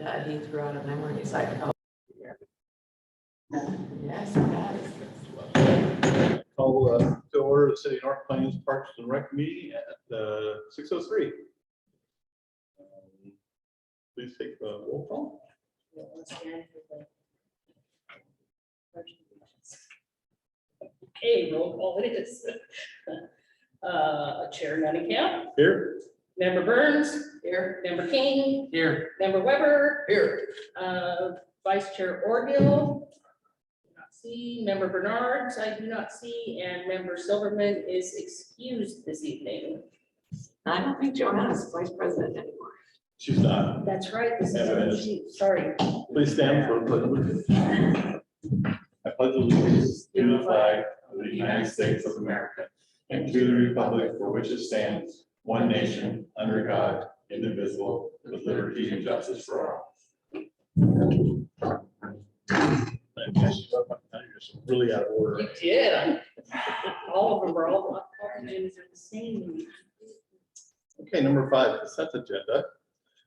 that he threw out a memory. He's like, oh. Yes, he has. Call to order the City of North Plains Parks and Rec meeting at 6:03. Please take the roll call. Okay, roll call it is. Chair Nunnecamp, Here. Member Burns. Here. Member King. Here. Member Weber. Here. Vice Chair Orville. Do not see. Member Bernards, I do not see, and Member Silverman is excused this evening. I don't think Joanna's vice president anymore. She's not. That's right, this Yeah, it is. is, sorry. Please stand for a pledge. I pledge allegiance to the flag of the United States of America and to the republic for which it stands, one nation, under God, indivisible, with liberty and justice for all. You're just really out of order. You did. All of them are all agendas are the same. Okay, number 5, consent agenda.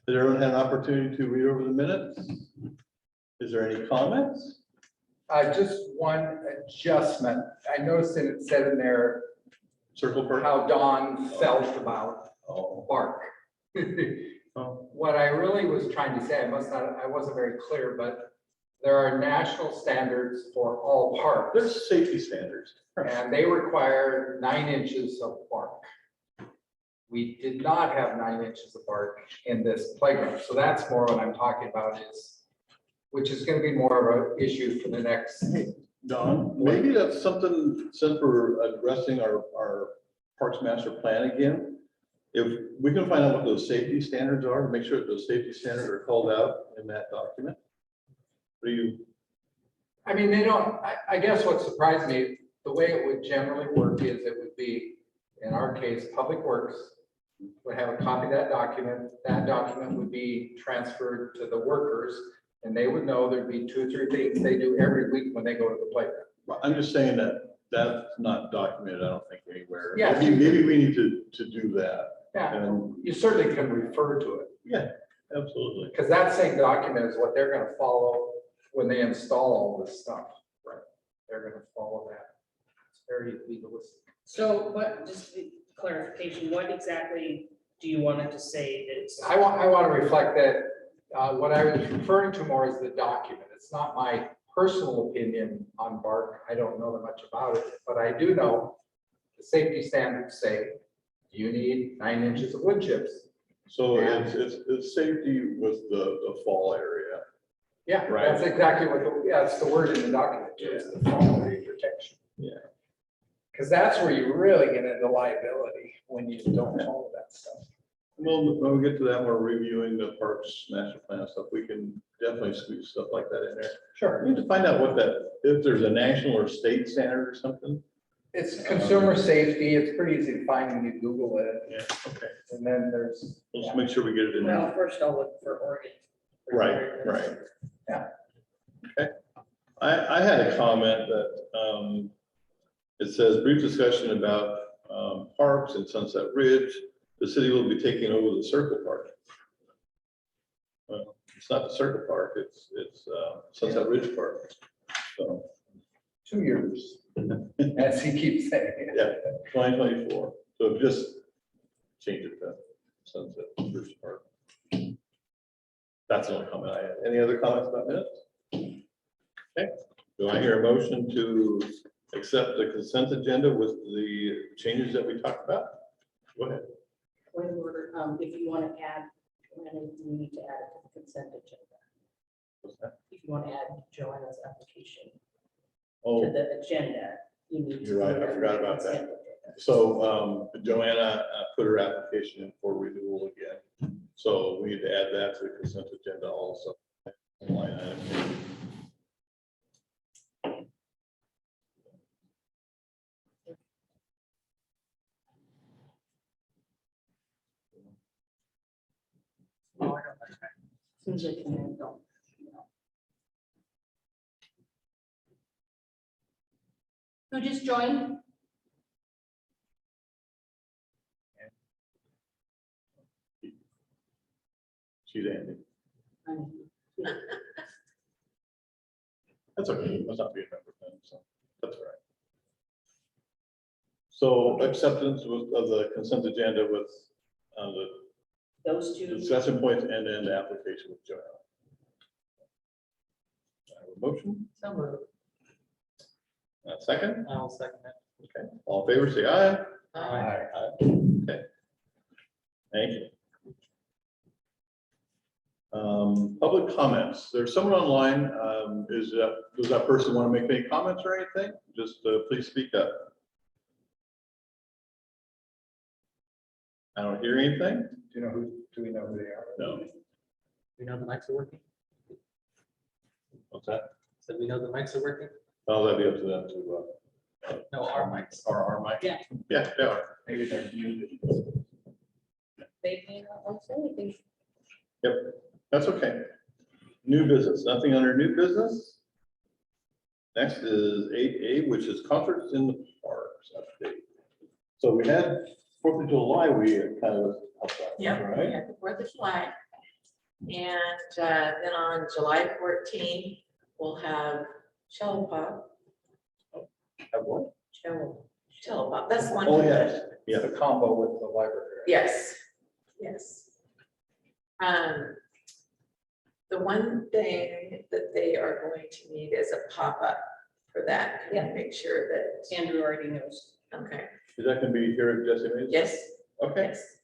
Did everyone have an opportunity to read over the minutes? Is there any comments? Just one adjustment. I noticed that it said in there Circle Park? how Don felt about Oh. bark. Oh. What I really was trying to say, I wasn't very clear, but there are national standards for all parks. There's safety standards. And they require 9 inches of bark. We did not have 9 inches of bark in this playground. So that's more what I'm talking about which is going to be more of an issue for the next. Don, maybe that's something, since we're addressing our Parks Master Plan again, if we can find out what those safety standards are, make sure that those safety standards are called out in that document. What do you? I mean, they don't, I guess what surprised me, the way it would generally work is it would be, in our case, Public Works would have a copy of that document. That document would be transferred to the workers, and they would know there'd be 2 or 3 things they do every week when they go to the playground. I'm just saying that that's not documented, I don't think, anywhere. Yeah. Maybe we need to do that. Yeah, And you certainly can refer to it, yeah, absolutely. because that same document is what they're gonna follow when they install all this stuff. Right. They're gonna follow that. It's very legalistic. So what, just clarification, what exactly do you want it to say that it's? I want to reflect that what I was referring to more is the document. It's not my personal opinion on bark. I don't know that much about it, but I do know the safety standards say you need 9 inches of wood chips. So it's safety with the fall area. Yeah, Right. that's exactly what, it's the word in the document, too, is the fall area protection. Yeah. Because that's where you really get into liability when you don't follow that stuff. Well, when we get to that, we're reviewing the Parks Master Plan stuff. We can definitely squeeze stuff like that in there. Sure. We need to find out what that, if there's a national or state standard or something. It's consumer safety. It's pretty easy to find when you Google it. Yeah, okay. And then there's. Let's make sure we get it in there. Well, first I'll look for Oregon. Right. Yeah. Okay. I had a comment that it says brief discussion about parks and Sunset Ridge. The city will be taking over the Circle Park. Well, it's not the Circle Park, it's Sunset Ridge Park. So 2 years, as he keeps saying. yeah, 2024. So just change it to Sunset Ridge Park. That's the only comment I had. Any other comments about minutes? Okay, do I hear a motion to accept the consent agenda with the changes that we talked about? Go ahead. Point of order, if you want to add, you need to add it to the consent agenda. What's that? If you want to add Joanna's application to Oh, the agenda, you need to. You're right, I forgot about that. So Joanna put her application in for renewal again. So we need to add that to the consent agenda also. Line item. Seems like you don't. Who just joined? She's Andy. I'm That's okay, must not be a member then, so that's all right. So acceptance of the consent agenda with the Those two. discussion points and then the application with Joanna. I have a motion, So moved. a second, I'll second that. okay, all in favor, say aye. Aye. Okay. Thank you. Public comments, there's someone online, does that person want to make any comments or anything? Just please speak up. I don't hear anything, Do we know who they are? no, We know the mics are working? what's that? So we know the mics are working? Oh, that'd be up to them to, No, our mics. or our mic. Yeah. Yeah, they are. Maybe they're muted. They may not want to say anything. Yep, that's okay. New business, nothing under new business. Next is 8A, which is concerts in the parks update. So we had 4th of July, we kind of helped out, Yep, we right? had the 4th of July. And then on July 14th, we'll have Cello Pop. Have what? Cello Pop, that's one. Oh, yes, yeah. The combo with the library. Yes, yes. The one thing that they are going to need is a pop-up for that. Can you make sure that, Andrew already knows. okay, Is that gonna be here at Jesse Mays? yes, Okay, yes.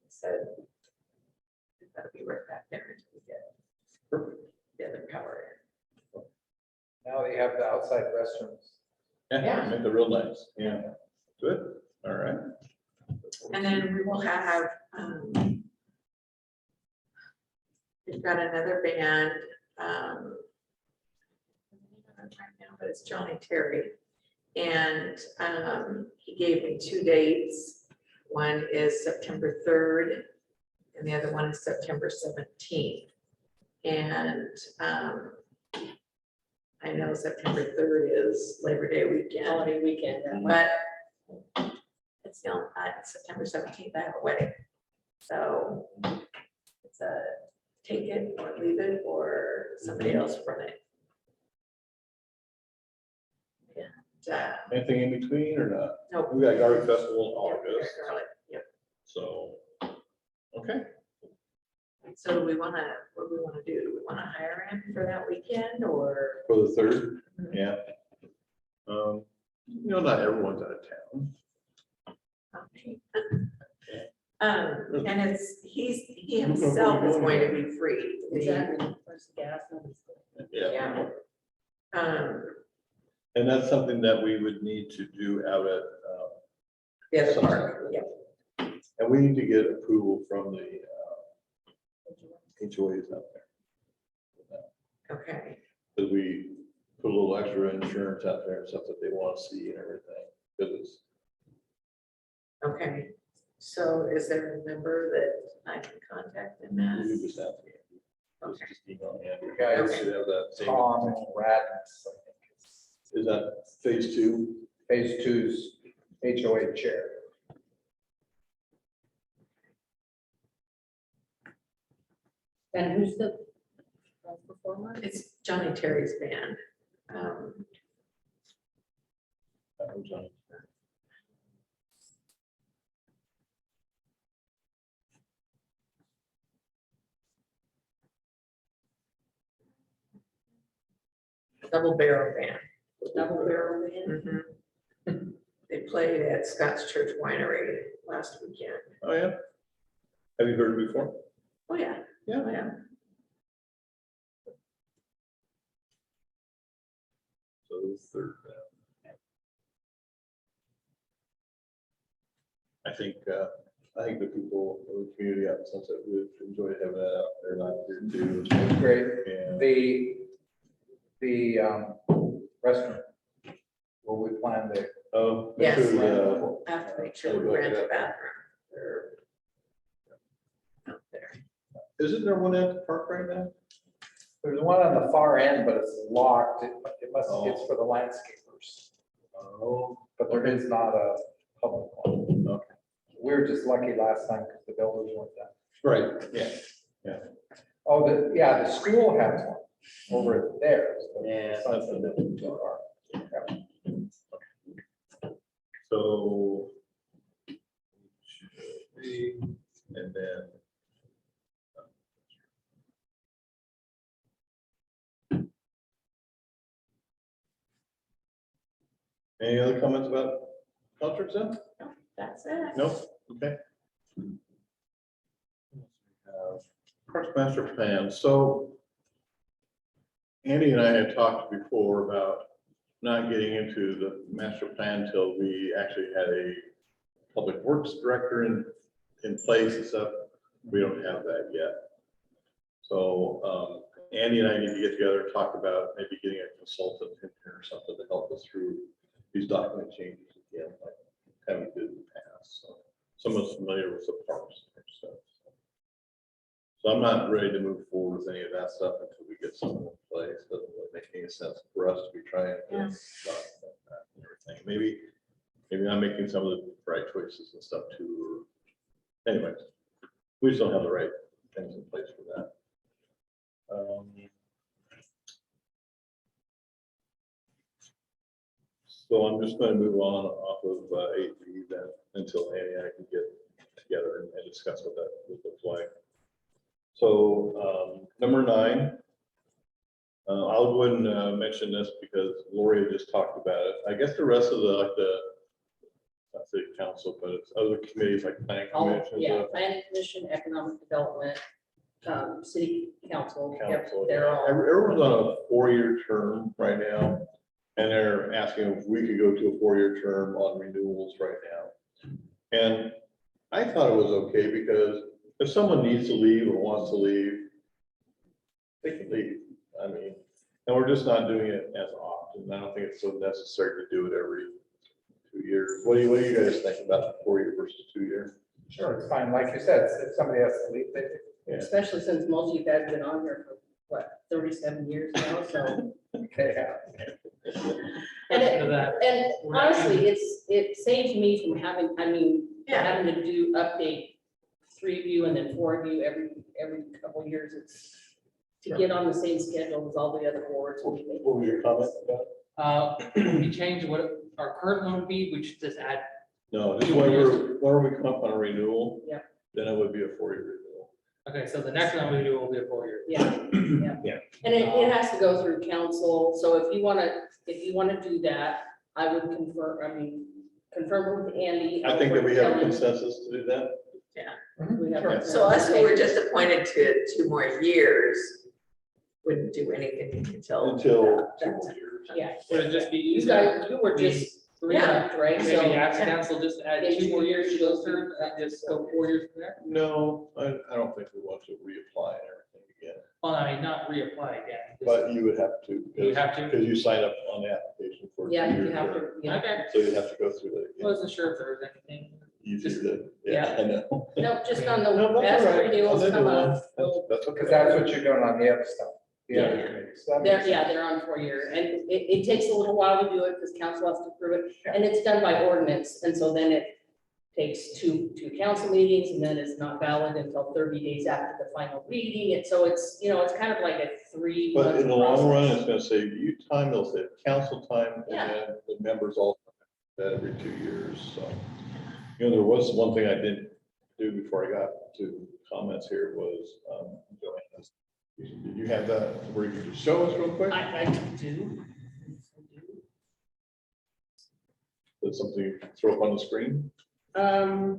So it's gotta be right back there until we get perfect. the other power Now they have the outside restrooms. Yeah, Yeah. make it real nice, yeah. Good, all right. in. And then we will have, we've got another band, right now, but it's Johnny Terry. And he gave me 2 dates. One is September 3rd and the other one is September 17th. And I know September 3rd is Labor Day weekend, Holiday weekend. but it's still, September 17th, I have a wedding. So it's a take it or leave it, or somebody else run it. And, Anything in between or not? nope. We got Garlic Festival in Yeah, August, garlic, yep. so, okay. So do we wanna, what do we wanna do? Do we wanna hire him for that weekend or? For the 3rd, Mhm. yeah. Not everyone's out of town. Okay. And it's, he himself is going to be free. Exactly. Where's the gas? Yeah, Yeah. and that's something that we would need to do out at, The other part, yeah. and we need to get approval from the HOAs out there. Okay, Because we put a little extra insurance out there and stuff that they want to see and everything, because it's, okay. So is there a number that I can contact in we that? just have to. Okay. Just email Andrew. Guys, Should have that same- Tom and Radness, I think, is Is that phase 2? phase 2's HOA chair. And who's the performer? It's Johnny Terry's band. Double Barrel Band. Double barrel in. Mhm. They played at Scott's Church Winery last weekend. Oh, yeah. Have you heard it before? Oh, yeah. Yeah. Oh, yeah. So the 3rd. I think the people of the community out in Sunset would enjoy having that out there last year too. It's great. And The restaurant, will we plan the oh, Yes. this is, I have to make sure we rent a bathroom. They're out there. isn't there one at the park right now? There's one on the far end, but it's locked. It must, Oh. it's for the landscapers, Oh, but there is not a public one. okay. We were just lucky last time because the builders weren't done. Right, yeah, yeah. Oh, yeah, the school has one over there. Yeah, that's a different far. So. And then. Any other comments about concerts then? That's it. No, okay. Parks master plan, so. Andy and I had talked before about not getting into the master plan until we actually had a public works director in place and stuff. We don't have that yet. So Andy and I need to get together and talk about maybe getting a consultant in here or something to help us through these document changes again, like having to do in the past. So someone's familiar with the parks and stuff. So I'm not ready to move forward with any of that stuff until we get someone in place. Doesn't really make any sense for us to be trying to Yeah. document that and everything. Maybe I'm making some of the right choices and stuff too. Or anyways, we just don't have the right things in place for that. So I'm just going to move on off of 8B then until Andy and I can get together and discuss what that would look like. So number 9, I'll go ahead and mention this because Lori had just talked about it. I guess the rest of the not city council, but it's other committees like planning commission. Yeah, planning commission, economic development, city council. Yep, Council. they're all. Everyone's on a 4-year term right now, and they're asking if we could go to a 4-year term on renewals right now. And I thought it was okay because if someone needs to leave or wants to leave, they can leave. I mean, and we're just not doing it as often. I don't think it's so necessary to do it every 2 years. What do you guys think about 4-year versus 2-year? Sure, it's fine. Like you said, if somebody has to leave, they do. Yeah. Especially since most of you guys have been on here for what, 37 years now, so. Okay, yeah. And After that, And We're not honestly, it saves me from having, Yeah. having to do update 3 of you and then 4 of you every couple of years. It's to get on the same schedule as all the other boards. What were your comments about? we change what our current one would be, we should just add, No, just whenever we come up on a renewal. Yeah. Then it would be a 4-year renewal. okay, so the next one we do will be a 4-year. Yeah, yeah. Yeah. And it has to go through council, so if you wanna do that, I would confirm with Andy. I think that we have a Kelly. consensus to do that. We have Sure. a- So us who were just appointed to 2 more years wouldn't do anything until. Until 2 that's more it. years. Yeah, Would it just be you easier? guys, you were just Yeah. re-upped, right? Maybe So ask council just to add Yeah, 2 more you- years to those terms and just go 4 years from there? No, I don't think we want to reapply and everything again, Well, I mean, not reapply again. just- but you would have to. You have to? Because you signed up on the application for. a yeah, you 2-year have term. to, yeah. Okay, So you have to go through that again. wasn't sure if there was anything. Easier to, yeah, Yeah. I know. No, just on the, No, that's as all the right. renewals On the come new up, one, we'll- That's okay. Because that's what you're doing on the other stuff. The other Yeah. committees. So that makes they're, sense. they're on 4-year, and it takes a little while to do it because council has to approve it, and it's done by ordinance, and so then it takes two council meetings, and then it's not valid until 30 days after the final reading, and so it's, it's kind of like a 3-month But in the long run, process. it's gonna save you time, it'll save council time, and Yeah. then the members all that every 2 years, so. There was one thing I didn't do before I got to comments here was, Joanna's. Did you have that, where you could just show us real quick? I do. That's something you can throw up on the screen, Yeah.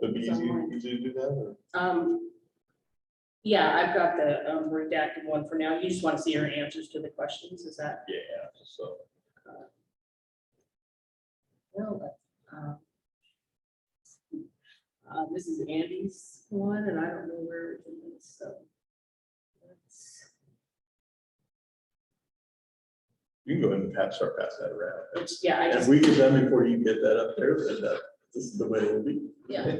it'd be easy to do that, or? Yeah, I've got the redacted one for now. You just want to see your answers to the questions, is that? Yeah, so. No, this is Andy's one, and I don't know where it is, so. You can go ahead and start passing that around. Yeah, I If just, we get done before you get that up there, then this is the way it will be. yeah,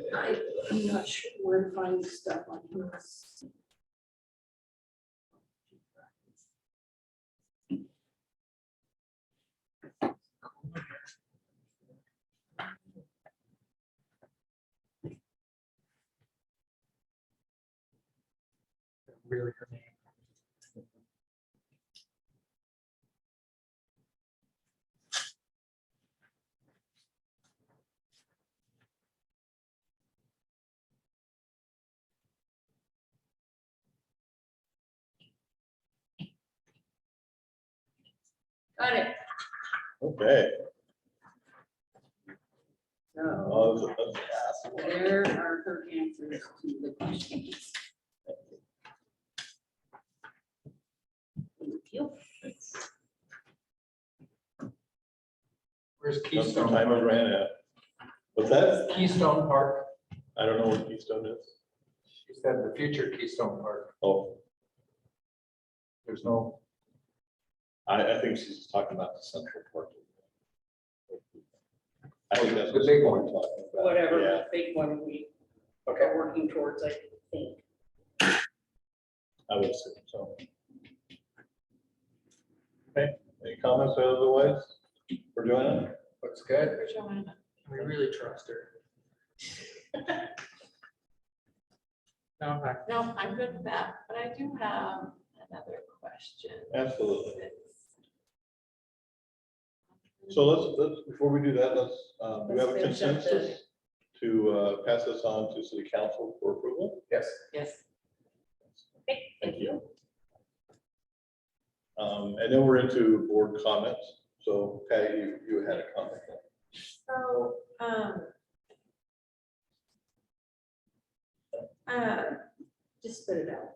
I'm not sure where to find stuff on this. really her name. Got it. Okay. So Oh, that's- there are her answers to the questions. Thank you. Where's That's the Keystone? time I ran at. What's that? Keystone Park. I don't know what Keystone is. She said the future Keystone Park. Oh, There's no, I think she's talking about the Central Park. I think that's The what big she's one. talking about. Whatever Yeah, the big one we okay. are working towards, I think. I would assume so. Okay, any comments otherwise for Joanna? Looks good. For Joanna. We really trust her. No, I'm back. No, I'm good with that, but I do have another question. Absolutely. So let's, before we do that, do we have a Let's finish up consensus to pass this on to city council for approval? Yes. Yes. Thank you. And then we're into board comments. So Patty, you had a comment. So, Just spit it out.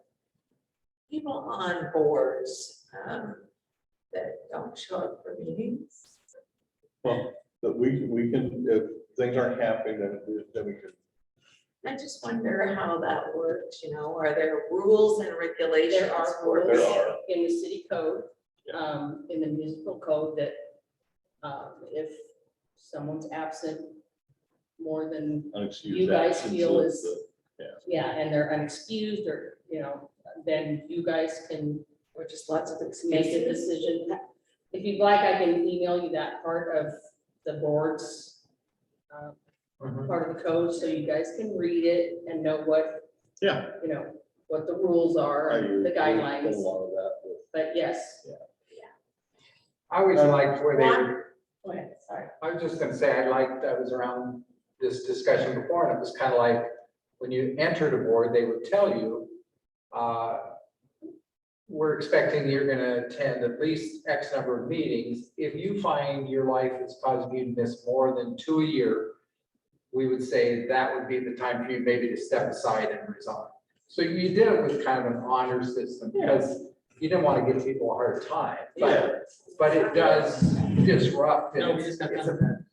people on boards, that don't show up for meetings. Well, but we can, if things aren't happening, then we can. I just wonder how that works, you know, are there rules and regulations? There are for rules There are. in the city code, Yeah. in the municipal code that, if someone's absent more than, Unexcused You guys absence feel of is- the- yeah, and they're unexcused or, then you guys can Or just lots of make a excuses? decision. If you'd like, I can email you that part of the board's, part of the code, so you guys can read it and know what, Yeah. what the rules are, I and use the a guidelines, lot of that with- but yes. I always liked where they were. One- Go ahead, sorry. I was just gonna say, I was around this discussion before, and it was kind of like, when you entered a board, they would tell you, we're expecting you're gonna attend at least X number of meetings. If you find your life is causing you to miss more than 2 a year, we would say that would be the time for you maybe to step aside and resign. So you did it with kind of an honor system, because you didn't want to give people a hard time. But it does disrupt. and No, we it's- just got it's done a- with that.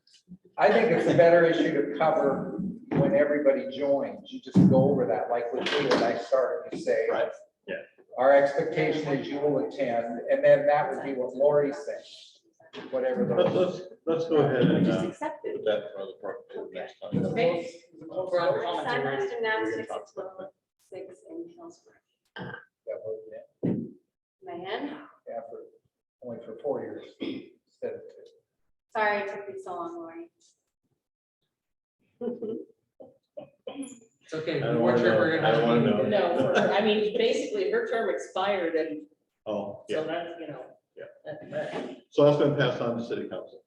I think it's a better issue to cover when everybody joins. You just go over that, like with me, when I start, you say. Right, yeah. Our expectation is you will attend, and then that would be what Lori said, whatever those. Let's go ahead and Just put accepted. that in front of the park for next time. Okay. We're on commentary. Gymnastics at 6 in Hillsborough. Man, Man, for, only for 4 years instead of 2. sorry it took me so long, Lori. It's okay. I don't More wanna trip, know. we're gonna I don't have a wanna meeting. know. No, I mean, basically, her term expired, and Oh, so yeah. that's, Yeah. that's that. So that's been passed on to city council.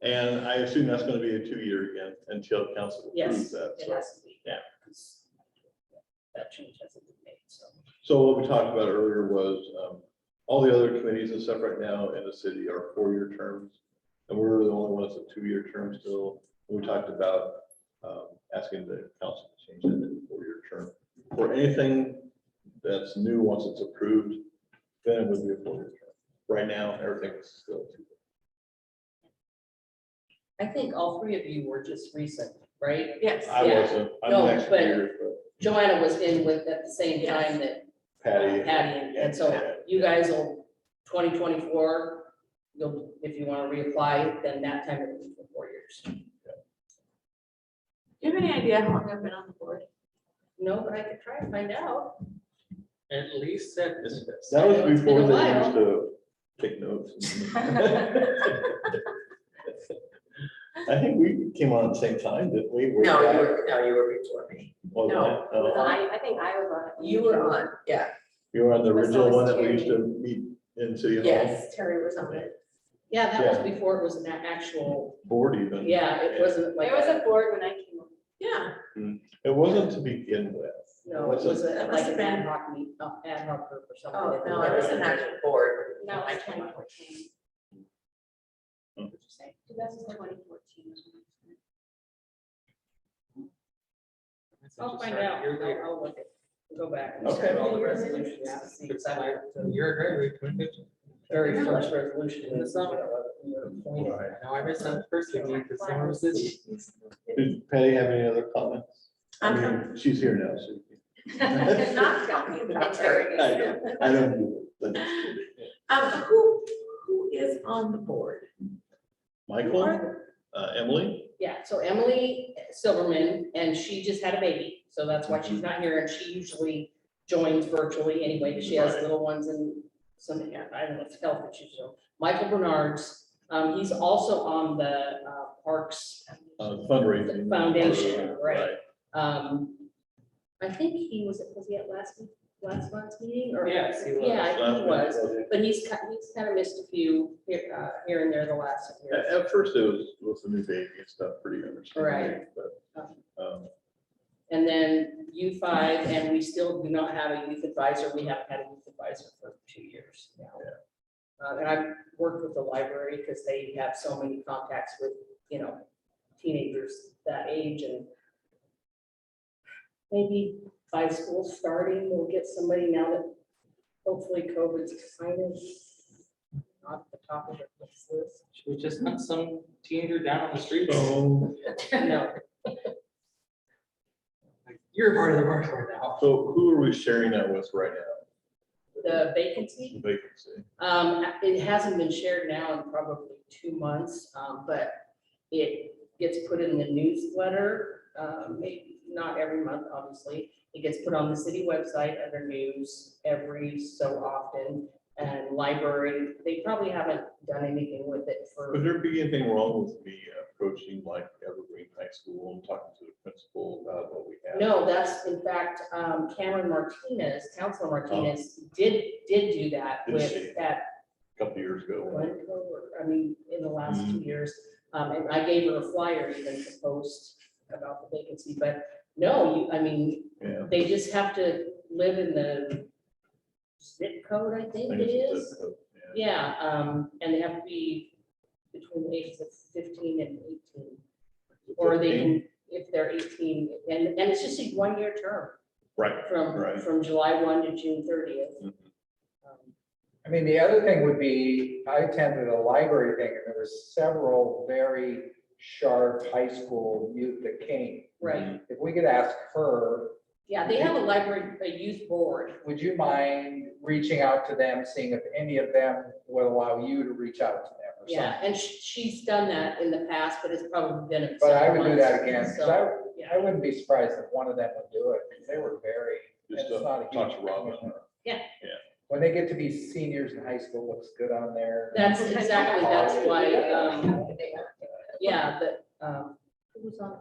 And I assume that's gonna be a 2-year again until council approves Yes, that. it So- has to be. yeah. That change hasn't been made, so. So what we talked about earlier was, all the other committees and stuff right now in the city are 4-year terms. And we're the only ones with 2-year terms still. We talked about, asking the council to change that to 4-year term. For anything that's new, once it's approved, then it would be a 4-year term. Right now, everything's still 2. I think all three of you were just recent, right? Yes. I Yeah. wasn't, I'm No, next but- year, but Joanna was in with at the same time that Patty. Patty, and so you guys will, 2024, you'll, if you want to reapply, then that time it'll be for 4 years. Do you have any idea how long I've been on the board? No, but I could try and find out. At least that. That was It's been before a they while. used to take notes. I think we came on at the same time, didn't we? No, you were before me. Was no. it? Oh. I think I was on it. You were on, yeah. You were on the That's original one always that we used scary. to meet in City Hall? Yes, Terry was on it. Yeah, that was Yeah. before it was an actual, Board even. yeah, it wasn't like. There was a board when I came over. Yeah, It wasn't to begin with. No, it was That like must an have ad been- hoc meet, ad hoc group or something. oh, no, it was an actual board. That was I came up. 2014. Hmm. What'd you say? That was 2014. I'll find out. I'll look at, go back and Okay. check all the resolutions to see exactly. You're great, we Very first resolution in the summer. Right. Now I missed that first meeting because summer was this. Did Patty have any other comments? I I'm mean, she's here now, so. not talking about Terry. I don't. But Who is on the board? Michael, Emily, Yeah, so Emily Silverman, and she just had a baby, so that's why she's not here, and she usually joins virtually anyway, because she has Right. little ones and some, I don't know, it's health issues, so. Michael Bernards, he's also on the Parks fundraising. Foundation, right. I think he was he at last month's meeting, or? Yes, he was. Yeah, I think he was, but he's kind of missed a few here and there the last few years. At first, it was with the new baby and stuff, pretty understandable. Right. But, And then U5, and we still do not have a youth advisor. We haven't had a youth advisor for 2 years now. And I've worked with the library because they have so many contacts with, teenagers that age, and maybe by school starting, we'll get somebody now that hopefully COVID's kind of not at the top of the list. Should we just hunt some teenager down on the street? So, No, You're part of the work right now. so who are we sharing that with right now? the vacancy. Vacancy. It hasn't been shared now in probably 2 months, but it gets put in the newsletter, maybe not every month, obviously. It gets put on the city website under news every so often, and library, they probably haven't done anything with it Would for, there be anything wrong with me approaching like Evergreen High School and talking to the principal about what we have? no, that's in fact, Cameron Martinez, Councilor Martinez did do that Did with she? that A couple of years ago. I mean, in the last 2 years. And I gave her a flyer even to post about the vacancy, but no, Yeah. they just have to live in the zip code, I think I it think it's is. a- yeah. Yeah, and they have to be between the ages of 15 and 18. Or they can, if they're 18, and it's just a 1-year term Right. Right. from July 1 to June 30th. Mhm. I mean, the other thing would be, I attended a library thing, and there was several very sharp high school youth that came. Right, If we could ask her, yeah, they have a youth board. would you mind reaching out to them, seeing if any of them would allow you to reach out to them or something? Yeah, and she's done that in the past, but it's probably been. But I would several do that months, again, because so, I yeah. wouldn't be surprised if one of them would do it, because they were very, and Just it's not a talk huge to Robin. commitment. Yeah. When they get to be seniors in high school, looks good on there. That's why, yeah, who was on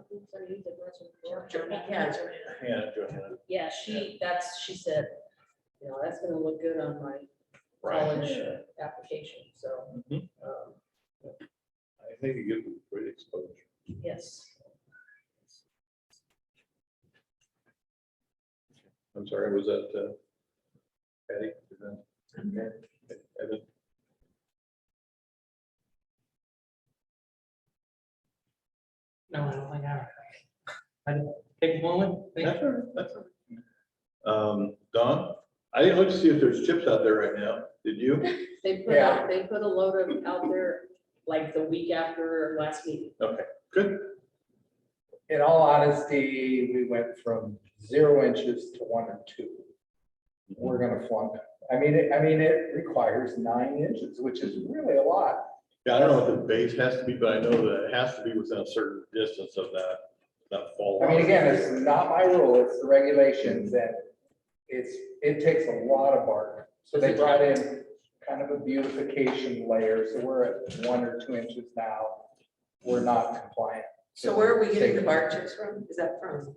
youth advisory? Yeah. Yeah, Joanna. Yeah, she said, that's gonna look good on my Right. college application, so, Mhm. I think it gives them great exposure. yes. I'm sorry, was that Patty? Is that- Okay. Evan? No, I don't think I take a moment. Think- That's all right, that's all right. Don, I didn't look to see if there's chips out there right now. Did you? Yeah. They put a load of out there like the week after last meeting. Good. In all honesty, we went from 0 inches to 1 or 2. We're gonna flunk it. I mean, it requires 9 inches, which is really a lot. Yeah, I don't know what the base has to be, but I know that it has to be within a certain distance of that fall. I mean, again, it's not my rule, it's the regulations, and it takes a lot of bark. So they brought in kind of a beautification layer, so we're at 1 or 2 inches now. We're not compliant. So where are we getting the bark chips from? Is that from?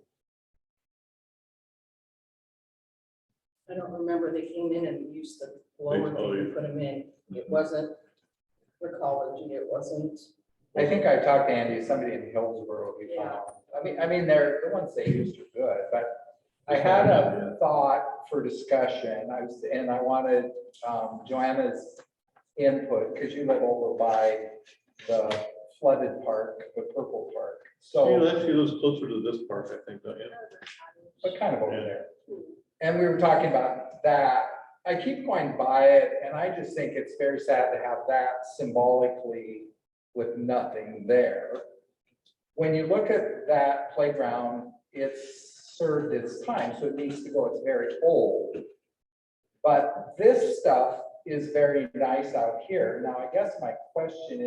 I don't remember, they came in and used the blower to put them in. It wasn't Recology, it wasn't. I think I talked to Andy, somebody in Hillsborough, he Yeah. found. I mean, they're, the ones they used are good, but I had a thought for discussion. And I wanted Joanna's input, because you live over by the flooded park, the purple park. So you So, actually lives closer to this park, I think, don't you? but kind of over there. And we were talking about that. I keep going by it, and I just think it's very sad to have that symbolically with nothing there. When you look at that playground, it's served its time, so it needs to go. It's very old. But this stuff is very nice out here. Now, I guess my question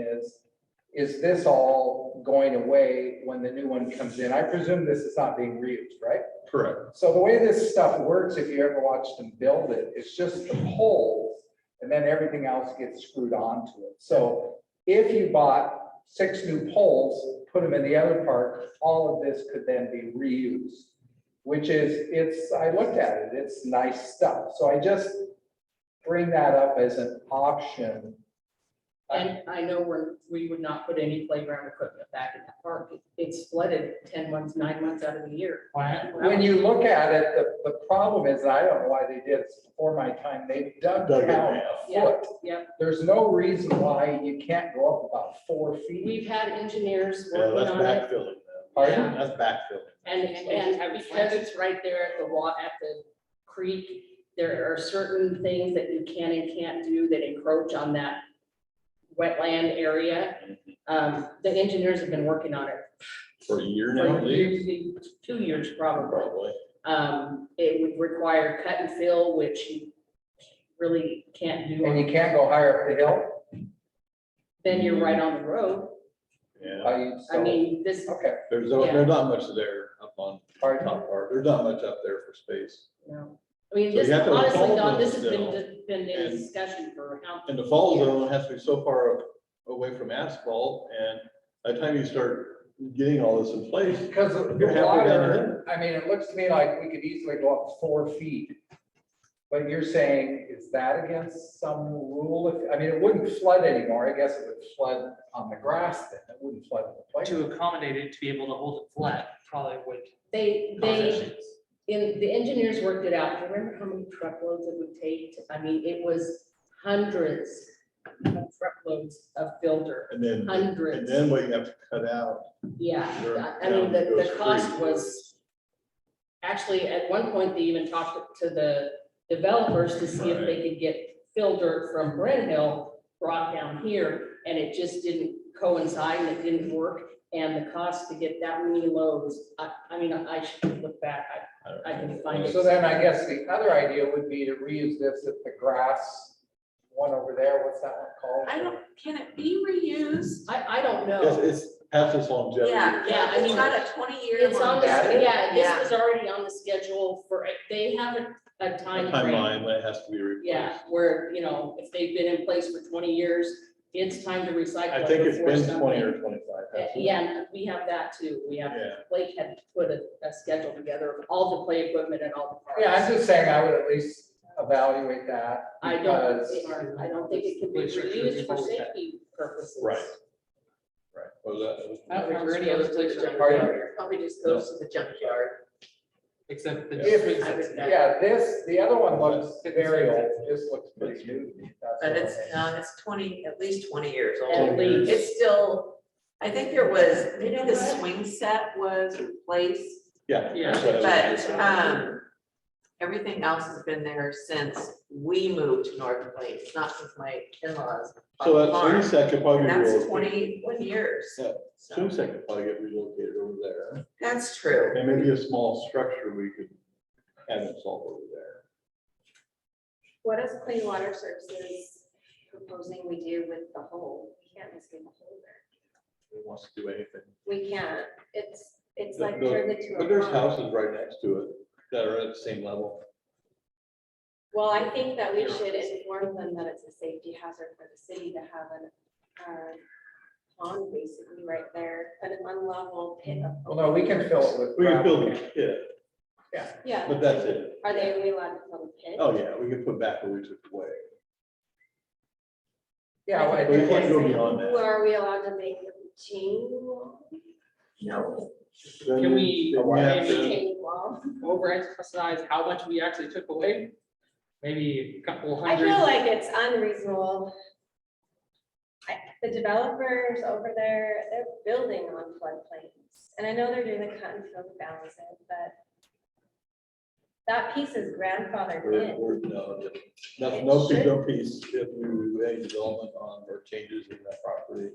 is this all going away when the new one comes in? I presume this is not being reused, right? Correct. So the way this stuff works, if you ever watched them build it, it's just the poles and then everything else gets screwed onto it. So if you bought 6 new poles, put them in the other part, all of this could then be reused, which is, I looked at it, it's nice stuff. So I just bring that up as an option. And I know we would not put any playground equipment back in that park. It's flooded 10 months, 9 months out of the year. Why? When you look at it, the problem is, and I don't know why they did, it's before my time, they dug Dug it down down. a Yeah, foot. yep. There's no reason why you can't go up about 4 feet. We've had engineers Yeah, working that's on it. backfilling. then. Pardon? That's backfilling. And because it's right there at the creek, there are certain things that you can and can't do that encroach on that wetland area. The engineers have been working on it For a year now, for at least, 2 years probably. probably. It would require cut and fill, which you really can't do. And you can't go higher up the hill? Then you're right on the road. Yeah, I mean, this, Okay, there's Yeah. not much there up on pardon? top part. There's not much up there for space. you know, I mean, So this, you have to have a honestly, fall Don, this has zone been in and- discussion for how. And the fall Yeah. zone has to be so far away from asphalt, and by the time you start getting all this in place, Because the You're halfway down the water, I mean, it looks to me like we could easily go up 4 feet. But you're saying, is that against some rule? I mean, it wouldn't flood anymore. I guess it would flood on the grass then. It wouldn't flood in the playground. To accommodate it, to be able to hold it flat, probably would. They, cause issues. the engineers worked it out. Do you remember how many truckloads it would take? I mean, it was hundreds of truckloads of filter, and then hundreds. what you have to cut out. Yeah, Sure. I mean, the Goes cost free. was, actually, at one point, they even talked to the developers to see if they could get filter from Brent Hill brought down here, and it just didn't coincide, and it didn't work. And the cost to get that many loads, I mean, I should look back, I can find it. So then I guess the other idea would be to reuse this at the grass one over there. What's that one called? Can it be reused? I don't know. Yes, it's past its longevity. Yeah, Yeah, I it's mean, got a 20-year. It's on the, Got it? yeah, this Yeah. was already on the schedule for, they have a A time frame. timeline when it has to be replaced. Yeah, where, you know, if they've been in place for 20 years, it's time to recycle. I think it's before been something- 20 or 25. hasn't it? Yeah, and we have that too. We have, Yeah. Blake had to put a schedule together of all the play equipment and all the parts. Yeah, I'm just saying I would at least evaluate that. I don't because- think it can be reused for safety purposes. Right. Right. Was that? I don't remember any other place around Pardon? here, Probably just goes to the junkyard. except the If- swing I would sets. bet. Yeah, the other one looks very old. This looks pretty new. That's But what it's, I mean. it's 20, at least 20 years old. At least. It's still, I think there was, maybe the swing set was replaced, Yeah. Yeah. that's what I was- but, everything else has been there since we moved to North Plains, not since my in-laws. So bought that the farm. swing set could probably And be that's relocated. 21 years. Yeah. So, Swing set could probably get relocated over there. that's true. And maybe a small structure we could have installed over there. What is Clean Water Services proposing we do with the hole? We can't just leave a hole there. Who wants to do anything? We can't. It's The- like the- turned into But a there's pond. houses right next to it that are at the same level. Well, I think that we should inform them that it's a safety hazard for the city to have pond basically right there, an unlevel pit of. Well, no, we can fill it with. We can gravel. build a pit. Yeah. but that's it. Are we allowed to fill the pit? Oh, yeah, we can put back what we took away. Yeah, well, I But we think can't go what- beyond that. Are we allowed to make the retaining wall? No. Can we- Then we have Maybe- to- Retaining wall. overemphasize how much we actually took away. Maybe a couple I hundred. feel like it's unreasonable. The developers over there, they're building on floodplains. And I know they're doing the cut and fill to balance it, but that piece is grandfathered in. No piece, if you, any development on or changes in that property,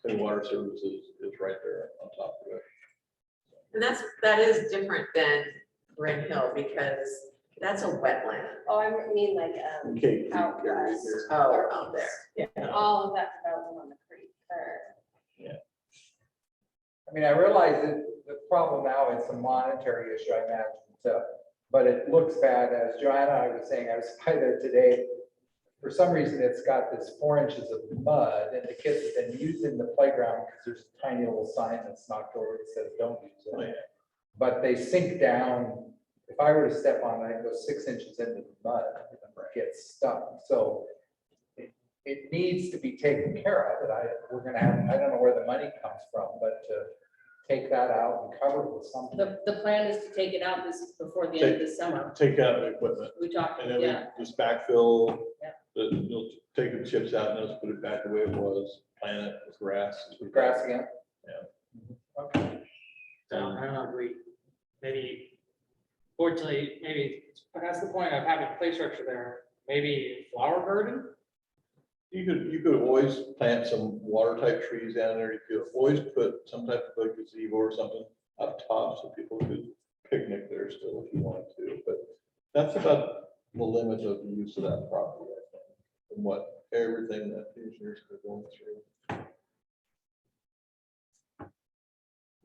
Clean Water Services is right there on top of it. And that is different than Bryn Hill because that's a wetland. Oh, I mean like, Okay. out west. Oh, out there. Yeah. all of that development on the creek or. I mean, I realize that the problem now is a monetary issue, I imagine, so, but it looks bad, as Joanna, I was saying, I was by there today. For some reason, it's got this 4 inches of mud, and the kids have been using the playground, because there's a tiny little sign that's knocked over that says, don't use it. But they sink down, if I were to step on it, I go 6 inches into the mud, and get stuck, so it needs to be taken care of, and we're gonna have, I don't know where the money comes from, but to take that out and cover it with something. The plan is to take it out before the end of the summer. Take out the equipment, We talked, and then yeah, we just backfill, Yeah. you'll take the chips out and just put it back the way it was, plant it with grass. With grass again? Yeah. Okay. So I don't agree. Maybe, fortunately, maybe that's the point of having play structure there. Maybe flower garden. You could always plant some water type trees down there. You could always put some type of like gazebo or something up top so people could picnic there still if you wanted to. But that's about the limit of the use of that property, I think, and what everything that the engineers are going through.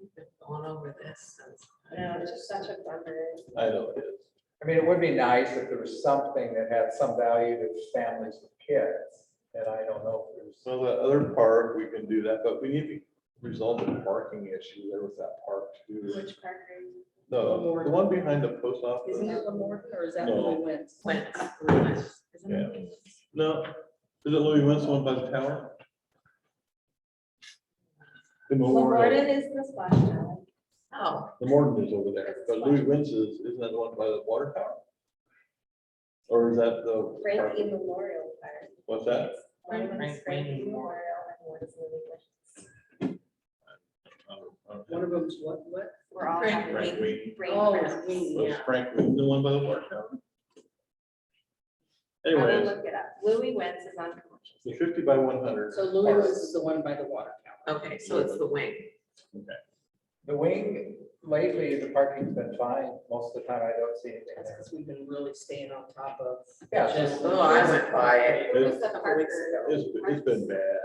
We've been going over this since. No, it's just such a bummer. I know it is. I mean, it would be nice if there was something that had some value to families with kids, and I don't know if there's. So the other park, we can do that, but we need to resolve the parking issue there with that park too. Which park are you? No, the one behind the post office. isn't that Lamorton or is that No. Louis Wentz? Wentz. Yeah. No, is it Louis Wentz, the one by the tower? The memorial, Lamorton is the splash pad. Oh, the Morton is over there, but Louis Wentz isn't that the one by the water tower? Or is that the? Frankie Memorial Park. What's that? One is Frank Frankie Wayne. Memorial and one is Lily Wentz. One of them's what? We're all Frank having Frank Wayne. brain Oh, cramps. Wayne. Was Yeah. Frank Wayne the one by the water tower? I will Anyways, look it up. Louis Wentz is on commercial. the 50 by 100. So Louis Wentz is the one by the water tower. okay, so it's the wing. The wing, lately, the parking's been fine. Most of the time, I don't see anything That's there. because we've been really staying on top of. Yeah, it's just- Oh, I went by it. Who was the Couple weeks Parker? It's been bad.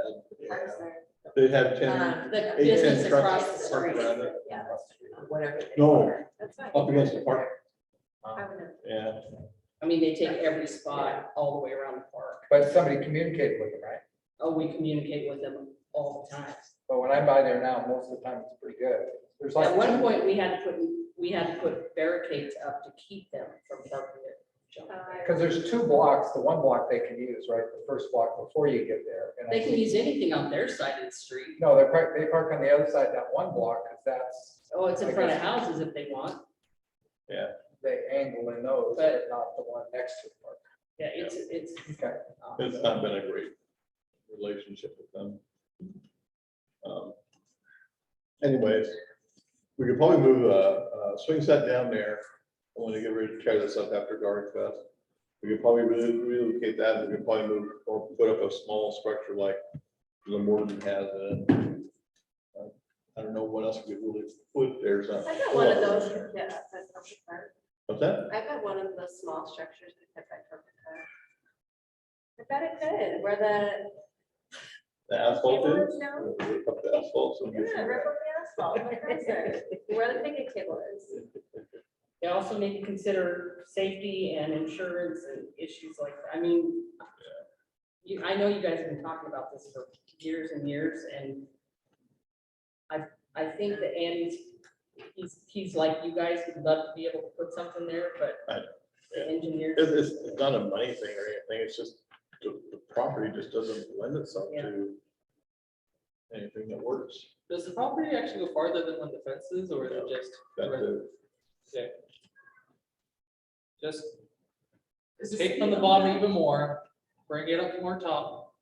Parks Yeah. there. They had 10, The 8, 10 business trucks across the parked street. around it. Yeah, Whatever. they No. are. that's fine. Up against the park. I would have. Yeah. I mean, they take every spot all the way around the park. But somebody communicated with them, right? Oh, we communicate with them all the time. But when I'm by there now, most of the time, it's pretty good. There's like. At one point, we had to put barricades up to keep them from parking it. Because there's 2 blocks, the one block they can use, right, the first block before you get there. And I They can think- use anything on their side of the street. No, they park on the other side, of that one block, because that's, Oh, it's in front of I houses if they want. they angle in those, but not the one next to the park. Yeah, it's. Okay. It's not been a great relationship with them. Anyways, we could probably move a swing set down there. I want to get ready to tear this up after Garden Fest. We could probably relocate that. We could probably move or put up a small structure like the Morton has in it. I don't know what else we could really put there. I got one of those, yeah, that's perfect park. What's that? I got one of those small structures that fit by perfect park. I bet it could, where The asphalt Table is? is down? Rip up the asphalt. So we yeah, can- rip up the asphalt, like I said, where the picnic table is. They also need to consider safety and insurance and issues like that. I mean, I know you guys have been talking about this for years and years, and I think that Andy's he's like you guys, he'd love to be able to put something there, but the engineers. It's not a money thing or anything, it's just the property just doesn't lend itself Yeah. to anything that works. Does the property actually go farther than when the fence is, or is it just? That's it. Okay. Just Does the take city from the own bottom that? even more, bring it up more top.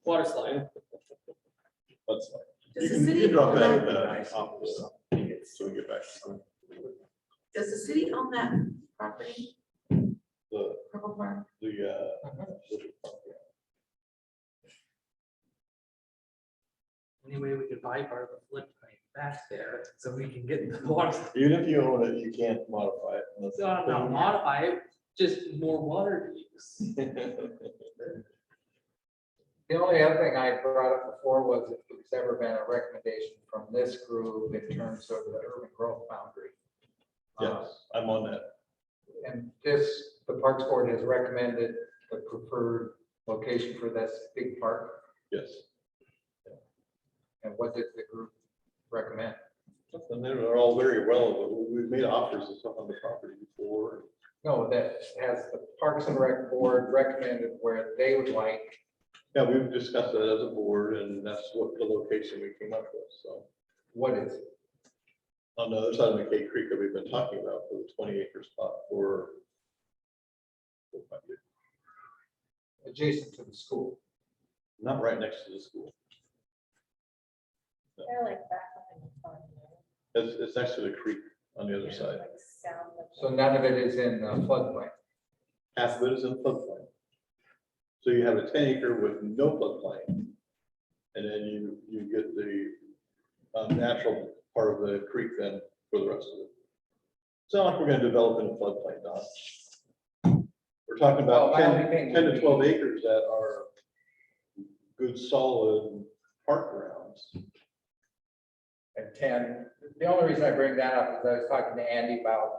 Water slide. That's fine. Does You the can, you city can drop own that in that? the office, so we get back to Does the city own that property, the, Purple Farm? Anyway, we could buy part of the floodplain back there, so we can get the water. Even if you own it, you can't modify it. unless- Not modify it, just more water use. The only other thing I brought up before was if there's ever been a recommendation from this group in terms of the urban growth boundary. Yes, I'm on that. And this, the Parks Board has recommended the preferred location for this big park. Yes. And what did the group recommend? And they're all very relevant. We've made offers of stuff on the property before. No, that has the Parks and Rec Board recommended where they would like. Yeah, we've discussed that as a board, and that's what the location we came up with, so. What is it? On the other side of McKay Creek that we've been talking about for the 20-acre spot for. Adjacent to the school. Not right next to the school. They're like back behind the farm. there. It's next to the creek on the other side. Like south of. So none of it is in floodplain. Half of it is in floodplain. So you have a 10-acre with no floodplain. And then you get the natural part of the creek then for the rest of it. It's not like we're gonna develop in a floodplain, Don. We're talking about Well, my only thing 10 would to be- 12 acres that are good, solid park grounds. And 10, the only reason I bring that up is I was talking to Andy about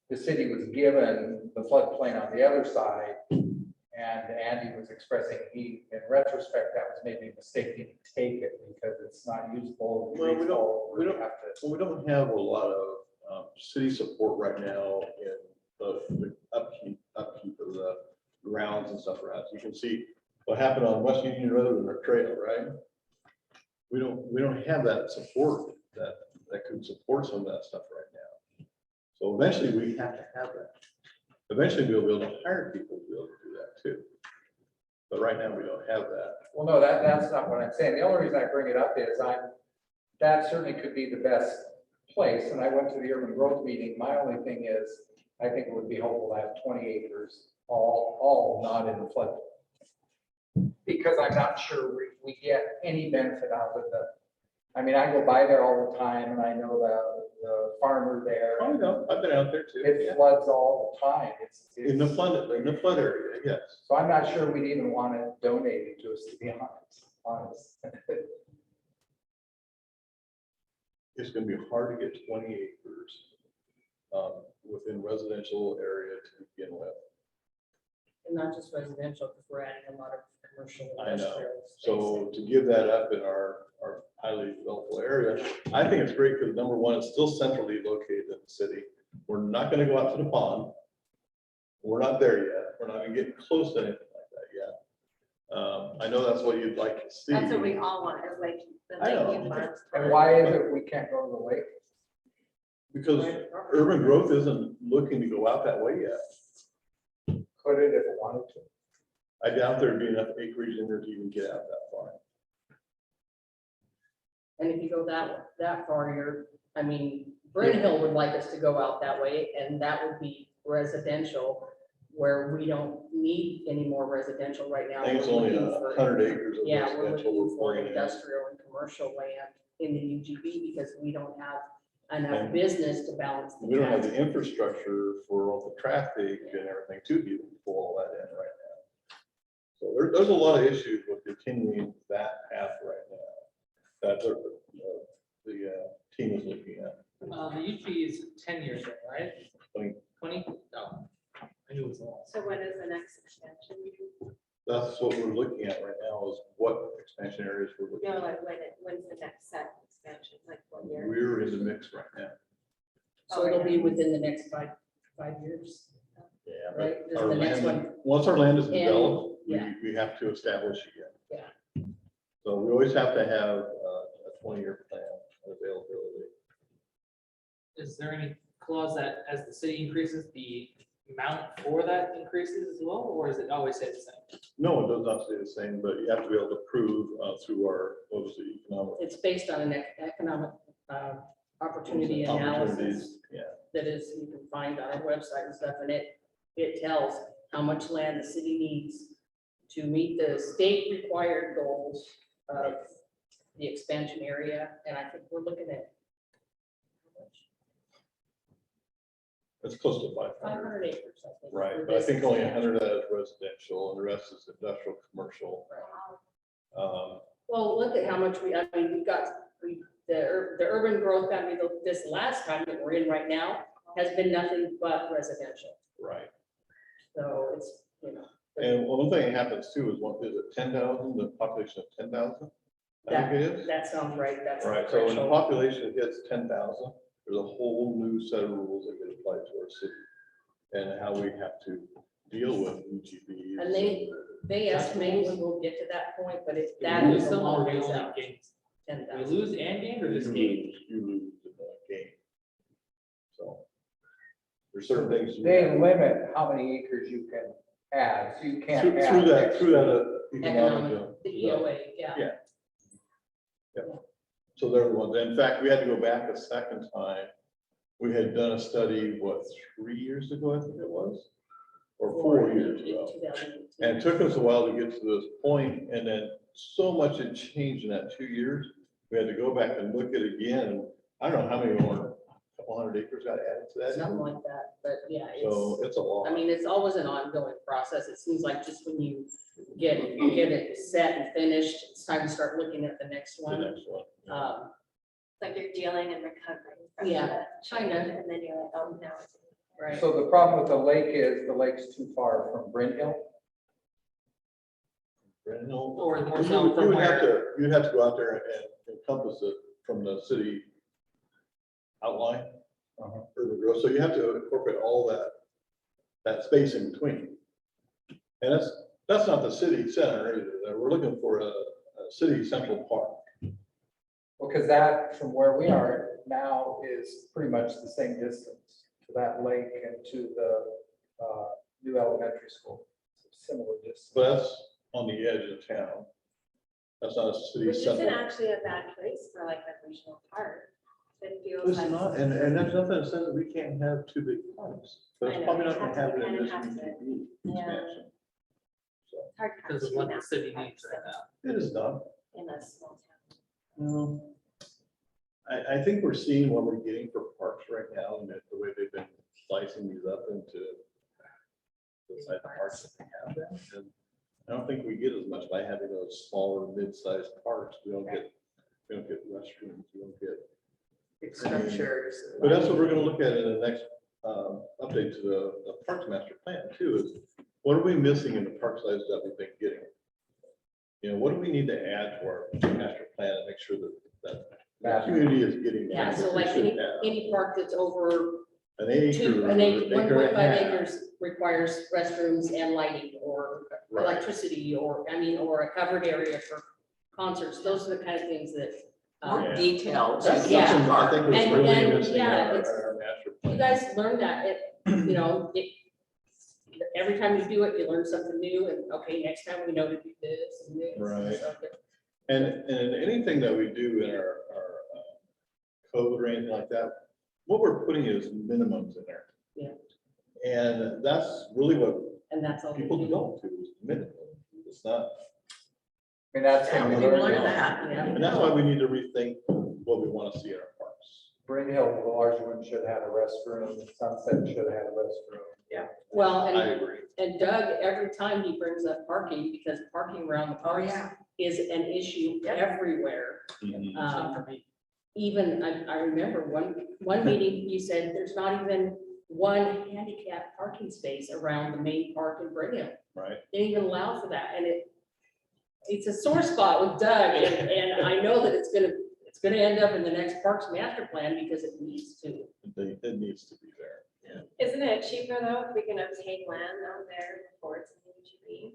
the city was given the floodplain on the other side. And Andy was expressing in retrospect, that was maybe a mistake to take it because it's not usable. Well, we don't- have to. So we don't have a lot of city support right now in the upkeep of the grounds and stuff around. You can see what happened on West Union Road and our trail, right? We don't have that support that could support some of that stuff right now. So eventually we have to have that. Eventually we'll be able to hire people to be able to do that too. But right now we don't have that. Well, no, that's not what I'm saying. The only reason I bring it up is that certainly could be the best place. And I went to the urban growth meeting. My only thing is, I think it would be helpful to have 20 acres, all not in the flood. Because I'm not sure we get any benefit out of I mean, I go by there all the time and I know the farmer there. Oh, no, I've been out there too. It Yeah. floods all the time. In the flood area, yes. So I'm not sure we'd even want to donate it to us, to be honest. It's gonna be hard to get 20 acres within residential area to begin with. And not just residential, because we're adding a lot of commercial. I know. industrial So space. to give that up in our highly developable area, I think it's great because number one, it's still centrally located in the city. We're not gonna go out to the pond. We're not there yet. We're not even getting close to anything like that yet. I know that's what you'd like to see. That's what we all want, is like the I know. Lakeview Farms. And why is it we can't go to the lake? Because urban growth isn't looking to go out that way yet. Could it if it wanted to? I doubt there'd be enough acreage in there to even get out that far. And if you go that far, I mean, Bryn Hill would like us to go out that way, and that would be residential, where we don't need any more residential right now. I think it's We're only looking for- 100 acres of Yeah, we're residential. looking we're for putting in. industrial and commercial land in the UGB because we don't have enough And business to balance the We don't have tax. the infrastructure for all the traffic and everything to be able to pull all that in right now. So there's a lot of issues with continuing that path right now. That the team is looking at. The UG is 10 years, in, right? 20. 20? No, I knew it was a lot. So when is the next expansion? That's what we're looking at right now is what expansion areas we're looking No, at. like when's the next set expansion, like what year? We're in the mix right now. So it'll be within the next 5 years, Yeah, right? but This is our the next land, one. once our land is And- developed, yeah. we have to establish again. Yeah. So we always have to have a 20-year plan of availability. Is there any clause that as the city increases, the amount for that increases as well, or is it always stay the same? No, it does not stay the same, but you have to be able to prove through our, what was the economic. It's based on an economic opportunity analysis opportunities, Yeah, that is, you can find on our website and stuff, and it tells how much land the city needs to meet the state required goals of the expansion area, and I think we're looking at it's close to 500. 500 acres, I think. for Right, but I this think only expansion. 100 of that is residential and the rest is industrial, commercial. Well, look at how much I mean, we've got, the urban growth boundary, this last time that we're in right now, has been nothing but residential, Right. so it's, you know. And one thing that happens too is what is it, 10,000, the population of 10,000? I think it is. That sounds right, that's. the Right, so when the threshold. population hits 10,000, there's a whole new set of rules that get applied to our city. And how we have to deal with UGBs. And they estimate when we'll get to that point, but it's, that We is lose a them or long we ways only out. gain? 10,000. We lose and gain or just gain? You lose in the game. So. There's certain things. you They have to- limit how many acres you can add, so you can't Through add. through that, extra. through that. economic Economic, the zone. EOA, yeah. So there was, in fact, we had to go back a second time. We had done a study, what, 3 years ago, I think it was? Or 4 years ago. 2018. And it took us a while to get to this point, and then so much had changed in that 2 years. We had to go back and look at it again. I don't know how many more, a couple hundred acres got added to that. Something like that, but yeah, So it's, it's a lot. I mean, it's always an ongoing process. It seems like just when you get it set and finished, it's time to start looking at the next The one. next one. It's like you're dealing and recovering. from Yeah, the kinda. change, And then you're like, oh, now it's. Right. So the problem with the lake is the lake's too far from Bryn Hill. Brandon, no. Or more You so would- from you would have where? to, you'd have to go out there and encompass it from the city outline. Urban growth, so you have to incorporate all that space in between. And that's not the city center either, we're looking for a city central park. Because that, from where we are now, is pretty much the same distance to that lake and to the new elementary school. Similar distance. But that's on the edge of town. That's not a city Which isn't central. actually a bad place for like a regional park. It feels It's like. not, and there's nothing that says that we can't have two big parks, but I it's know, probably you not gonna have to- happen you in kinda this have to. UGB Yeah. expansion. So, It's hard to have Because of two what the massive city needs parks right now. it is not. In a small town. No. I think we're seeing what we're getting for parks right now, and the way they've been slicing these up into the type of parks that they have them. And I don't think we get as much by having those smaller, mid-sized parks. We don't get restrooms, we don't get. Big structures. But that's what we're gonna look at in the next update to the Parks Master Plan too, is what are we missing in the park size that we've been getting? You know, what do we need to add to our master plan and make sure that the community is getting. Yeah, so what like we should have? any park that's over An acre. an acre, acre and a 1.5 half. acres requires restrooms and lighting or Right. electricity or, or a covered area for concerts. Those are the kind of things that. More detailed. That's Yeah. something I think was And- really and, missing in yeah, our it's- master You plan. guys learn that, every time you do it, you learn something new and, okay, next time we know to do this and this. Right. So, And anything that we do in our code or anything like that, what we're putting is minimums in there. Yeah. And that's really what And that's all. we people do. don't do is minimum. It's not, I mean, that's. Yeah, when we we learned learned that. Yeah. and that's why we need to rethink what we want to see in our parks. Bryn Hill, the large one should have a restroom, Sunset should have had a restroom. Well, I and, agree. and Doug, every time he brings up parking, because parking around the Oh, parks yeah. is an issue Yep. everywhere. Mhm. Um, For me. Even, I remember one meeting, you said there's not even one handicap parking space around the main park in Bryn Hill. Right? They didn't even allow for that, and it's a sore spot with Doug, and I know that it's It's gonna end up in the next Parks Master Plan because it needs to. It needs to be there. Isn't it cheaper though, if we can obtain land out there before it's in UGB?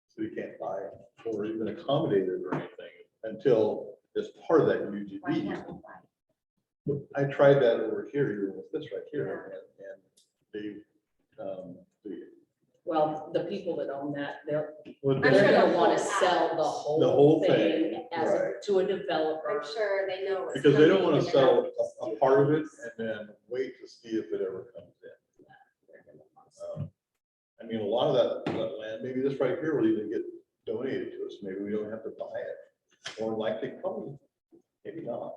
So we can't buy it or even accommodate it or anything until it's part of that UGB. I tried that over here, even with this right here, and Well, the people that own that, they're well, I'm sure gonna they'll wanna hold sell out. the The whole whole thing, thing as right. to a developer. I'm sure they know. what's because they don't coming want to and they're sell not a just part of it stupid. and then wait to see if it ever comes in. I mean, a lot of that land, maybe this right here will even get donated to us. Maybe we don't have to buy it. Or likely, probably, maybe not.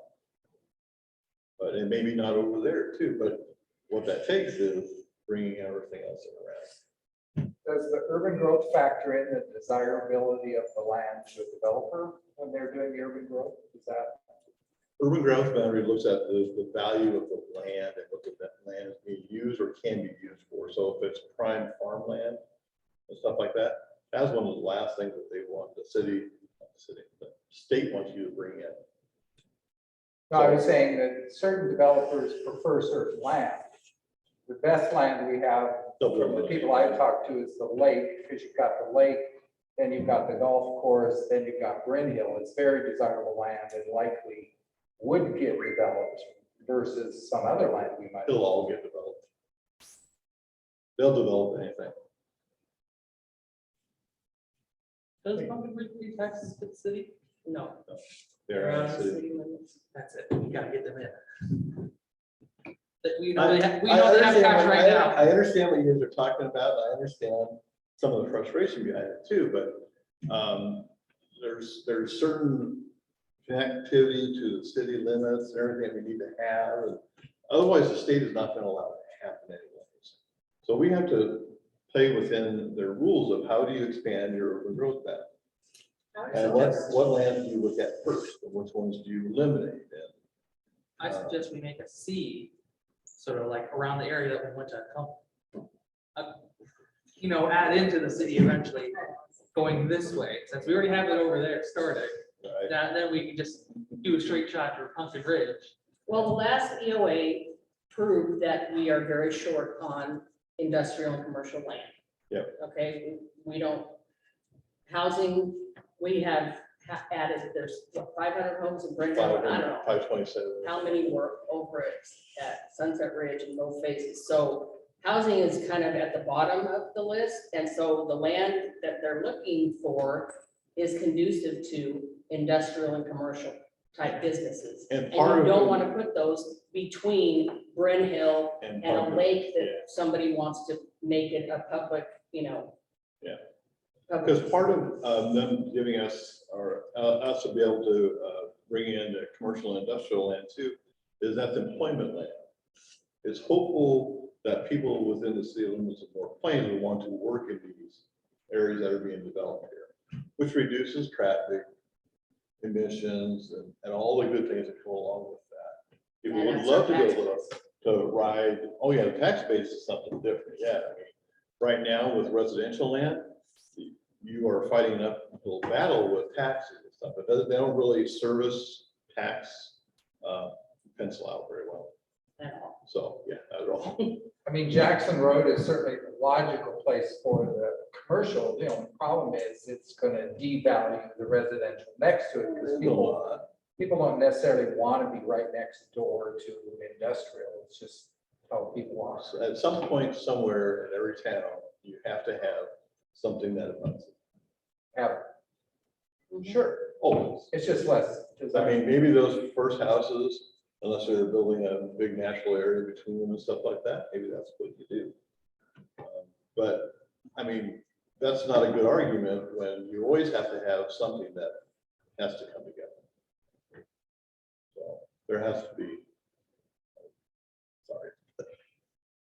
But it may be not over there too, but what that takes is bringing everything else around. Does the urban growth factor in the desirability of the land to a developer when they're doing the urban growth? Is that? Urban growth boundary looks at the value of the land and what that land is being used or can be used for. So if it's prime farmland and stuff like that, that's one of the last things that they want the state wants you to bring in. No, I was saying that certain developers prefer certain land. The best land we have from the people I've talked to is the lake, because you've got the lake, then you've got the golf course, then you've got Bryn Hill. It's very desirable land and likely would get developed versus some other land we might. It'll all get developed. They'll develop anything. Does Pumpkin Ridge pay taxes to the city? No. They're Around out of the city. City limits. That's it, we gotta get them in. That we know I they have, we know they have cash right now. I understand what you guys are talking about. I understand some of the frustration behind it too, but there's certain connectivity to the city limits and everything we need to have. And otherwise, the state is not going to allow it to happen anyways. So we have to play within their rules of how do you expand your urban growth map? And what land do you look at first, and which ones do you eliminate? And I suggest we make a C, sort of like around the area that we want to come. Add into the city eventually, going this way, since we already have it over there started. right? Then we can just do a straight shot to Pumpkin Ridge. Well, the last EOA proved that we are very short on industrial and commercial land. Yep. Okay, we don't, housing, we have added, there's 500 homes in Bryn Hill, and I don't know 527. how many were over at Sunset Ridge and both phases. So housing is kind of at the bottom of the list, and so the land that they're looking for is conducive to industrial and commercial type businesses. And And part you of don't it- want to put those between Bryn Hill and a Pumpkin, lake yeah. that somebody wants to make it a public, Yeah. public- Because part of them giving us, or us to be able to bring in the commercial and industrial land too, is that's employment land. It's hopeful that people within the city limits of North Plains will want to work in these areas that are being developed here, which reduces traffic, emissions, and all the good things that go along with that. People And would that's love to our be tax able base. to ride, oh yeah, the tax base is something different, yeah. I mean, right now with residential land, you are fighting an uphill battle with taxes and stuff. They don't really service tax pencil out very well. at all. So, yeah, not at all. I mean, Jackson Road is certainly a logical place for the commercial. The only problem is it's gonna devalue the residential next to it. Because people don't necessarily want to be right next door to industrial. It's just how people are. So at some point, somewhere in every town, you have to have something that abuts it. Have, sure, Always. it's just less. I mean, maybe those first houses, unless they're building a big natural area between them and stuff like that, maybe that's what you do. But, I mean, that's not a good argument when you always have to have something that has to come together. So there has to be. Sorry.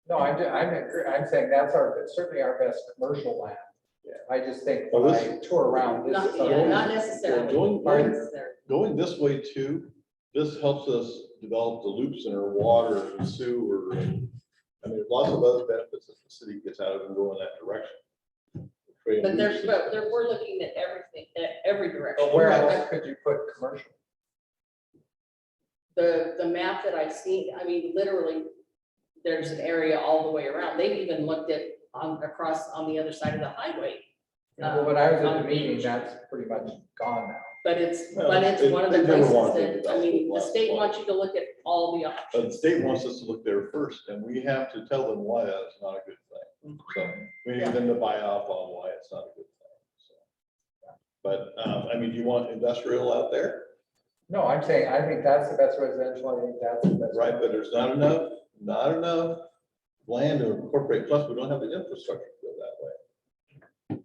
No, I'm saying that's certainly our best commercial land. Yeah. I just think Well, when this- I tour around, this Not, is. yeah, not necessarily. Going- Not necessarily. Going this way too, this helps us develop the loops in our water and sewer. And, I mean, there's lots of other benefits that the city gets out of and go in that direction. Creating But loops. we're looking at everything, at every direction. But where else could you put commercial? the map that I've seen, I mean, literally, there's an area all the way around. They've even looked at across on the other side of the highway. Well, when I was at on the meeting, beach. that's pretty much gone now. But it's Well, one of the they never places wanted that, to I mean, develop the a state lot. wants you to look at all the But options. the state wants us to look there first, and we have to tell them why that's not a good thing. So we need them to buy off on why it's not a good thing. So, but, I mean, do you want industrial out there? No, I'm saying, I think that's the best residential, I think that's the best. Right, but there's not enough land to incorporate, plus we don't have the infrastructure to go that way.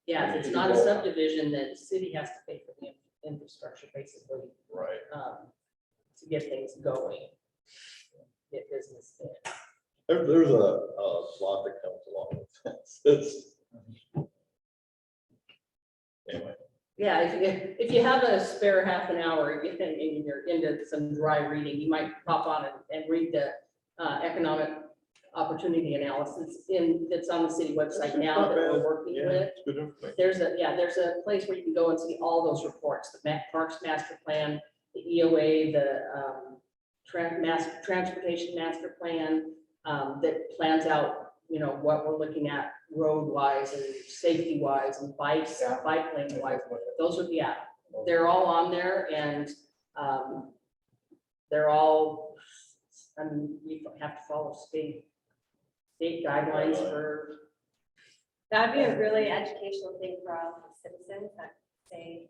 Yeah, if it's not a subdivision, then the city has to pay for the infrastructure, basically, Right. to get things going. Get business in. There's a lot that comes along with this. It's. Anyway, Yeah, if you have a spare half an hour, and you're into some dry reading, you might pop on and read the economic opportunity analysis that's on the city website now that we're working yeah, with. it's good information. There's a place where you can go and see all those reports, the Parks Master Plan, the EOA, the Transportation Master Plan, that plans out, you know, what we're looking at road wise and safety wise and bike lane wise. Those are, yeah, they're all on there and they're all, I mean, we have to follow state guidelines for, That'd be a really educational thing for all the citizens that say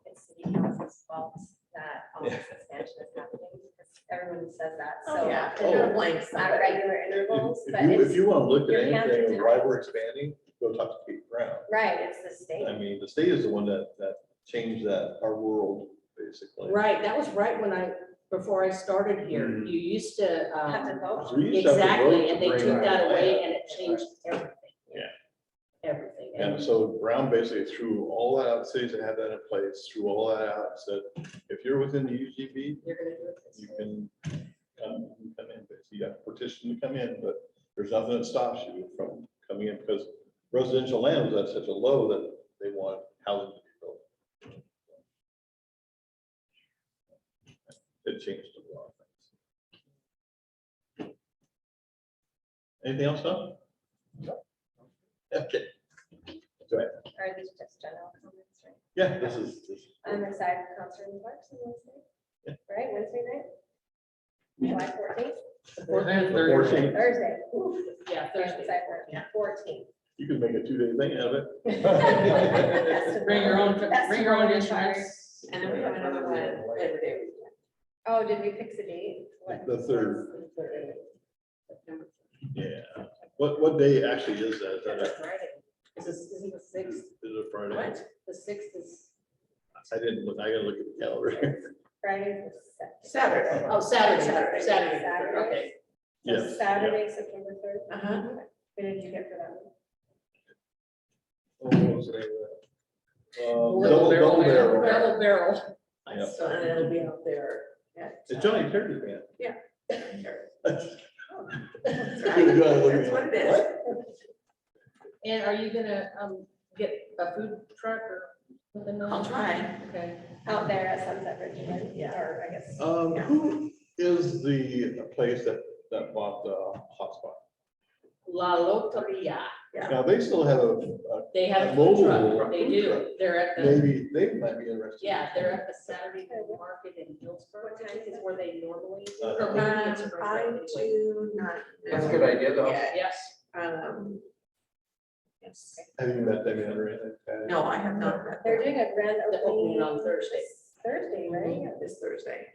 it's city council's fault that all this expansion is happening, because everyone says that, so. Oh, yeah, you know, they're gonna blame At somebody. regular intervals, but If it's, you want to look at your hands are anything and why tied. we're expanding, go talk to Kate Brown. right, it's the state. I mean, the state is the one that changed our world, basically. right, that was right before I started here. Mhm. You used to, Have to vote. We used to have to vote exactly, to and they bring took our that away land. and it changed everything. Yeah. Everything. And so Brown basically threw all that out, cities that had that in place, threw all that out, and said, if you're within the UGB, You're gonna do it this you way. can come in. Basically, you have to petition to come in, but there's nothing that stops you from coming in, because residential land was at such a low that they want housing to be built. It changed a lot of things. Anything else, Tom? Okay. Go ahead. Or these just general comments, right? Yeah, this is. I'm excited for concert in the parks on Wednesday. Yeah. Right, Wednesday night? July 14th, The 14th, The 14th. Thursday. Oof. Yeah, Thursday. Excited for Yeah. 14th. You could make a 2-day thing out of it. Bring your own, That's bring your own the instruments. And then we have another one Labor Day weekend. Oh, did we fix a date? What- The third. September. Yeah. What day actually is that? Is that That's Friday. Isn't the sixth? is it a Friday? What? The sixth is, I didn't look, I gotta look at the calendar. Friday the second. Saturday. oh, Saturday, Saturday. Saturday, Saturday. okay. So Yes. Saturday, September 3rd. Uh-huh. What did you get for that one? Double Double barrel. Double barrel. Yeah. So, and it'll be out there at. It's Johnny Terry's band. That's Good guy looking That's what at it is. what? And are you gonna, get a food truck or something? I'll try. Okay. Out there at Sunset Ridge, right? Yeah. Or I guess. Yeah. Who is the place that bought the hotspot? La Loteria. Now, they still have They have a Mobile food truck. They food do. truck. They're at the, maybe they might be interested. yeah, they're at the Saturday market in Hillsborough. I think is where they normally, or Uh-huh. maybe it's a I anyway. do not. That's a know good idea, though. yet. Yes. Yes. Have you met them yet or anything? No, I have not. met They're them. doing a grand The opening opening on Thursday. Thursday, right? This Thursday.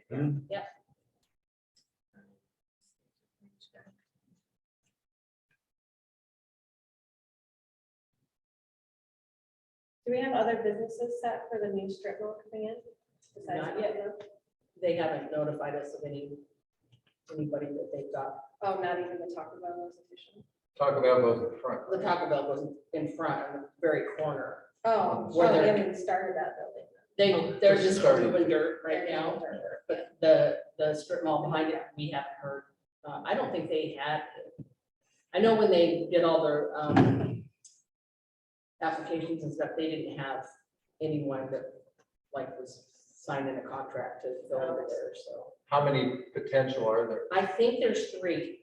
Do we have other businesses set for the new strip mall coming in? Besides Not yet. Costco? They haven't notified us of anybody that they've got. Oh, not even the Taco Bell was official. Talk about those in front. The Taco Bell goes in front, in the very corner. Oh, Where they they're- haven't started that building. They're Just just started. moving dirt right now, but the strip mall behind it, we haven't heard. I don't think they had. I know when they did all their applications and stuff, they didn't have anyone that like was signing a contract to go over there, so. How many potential are there? I think there's 3.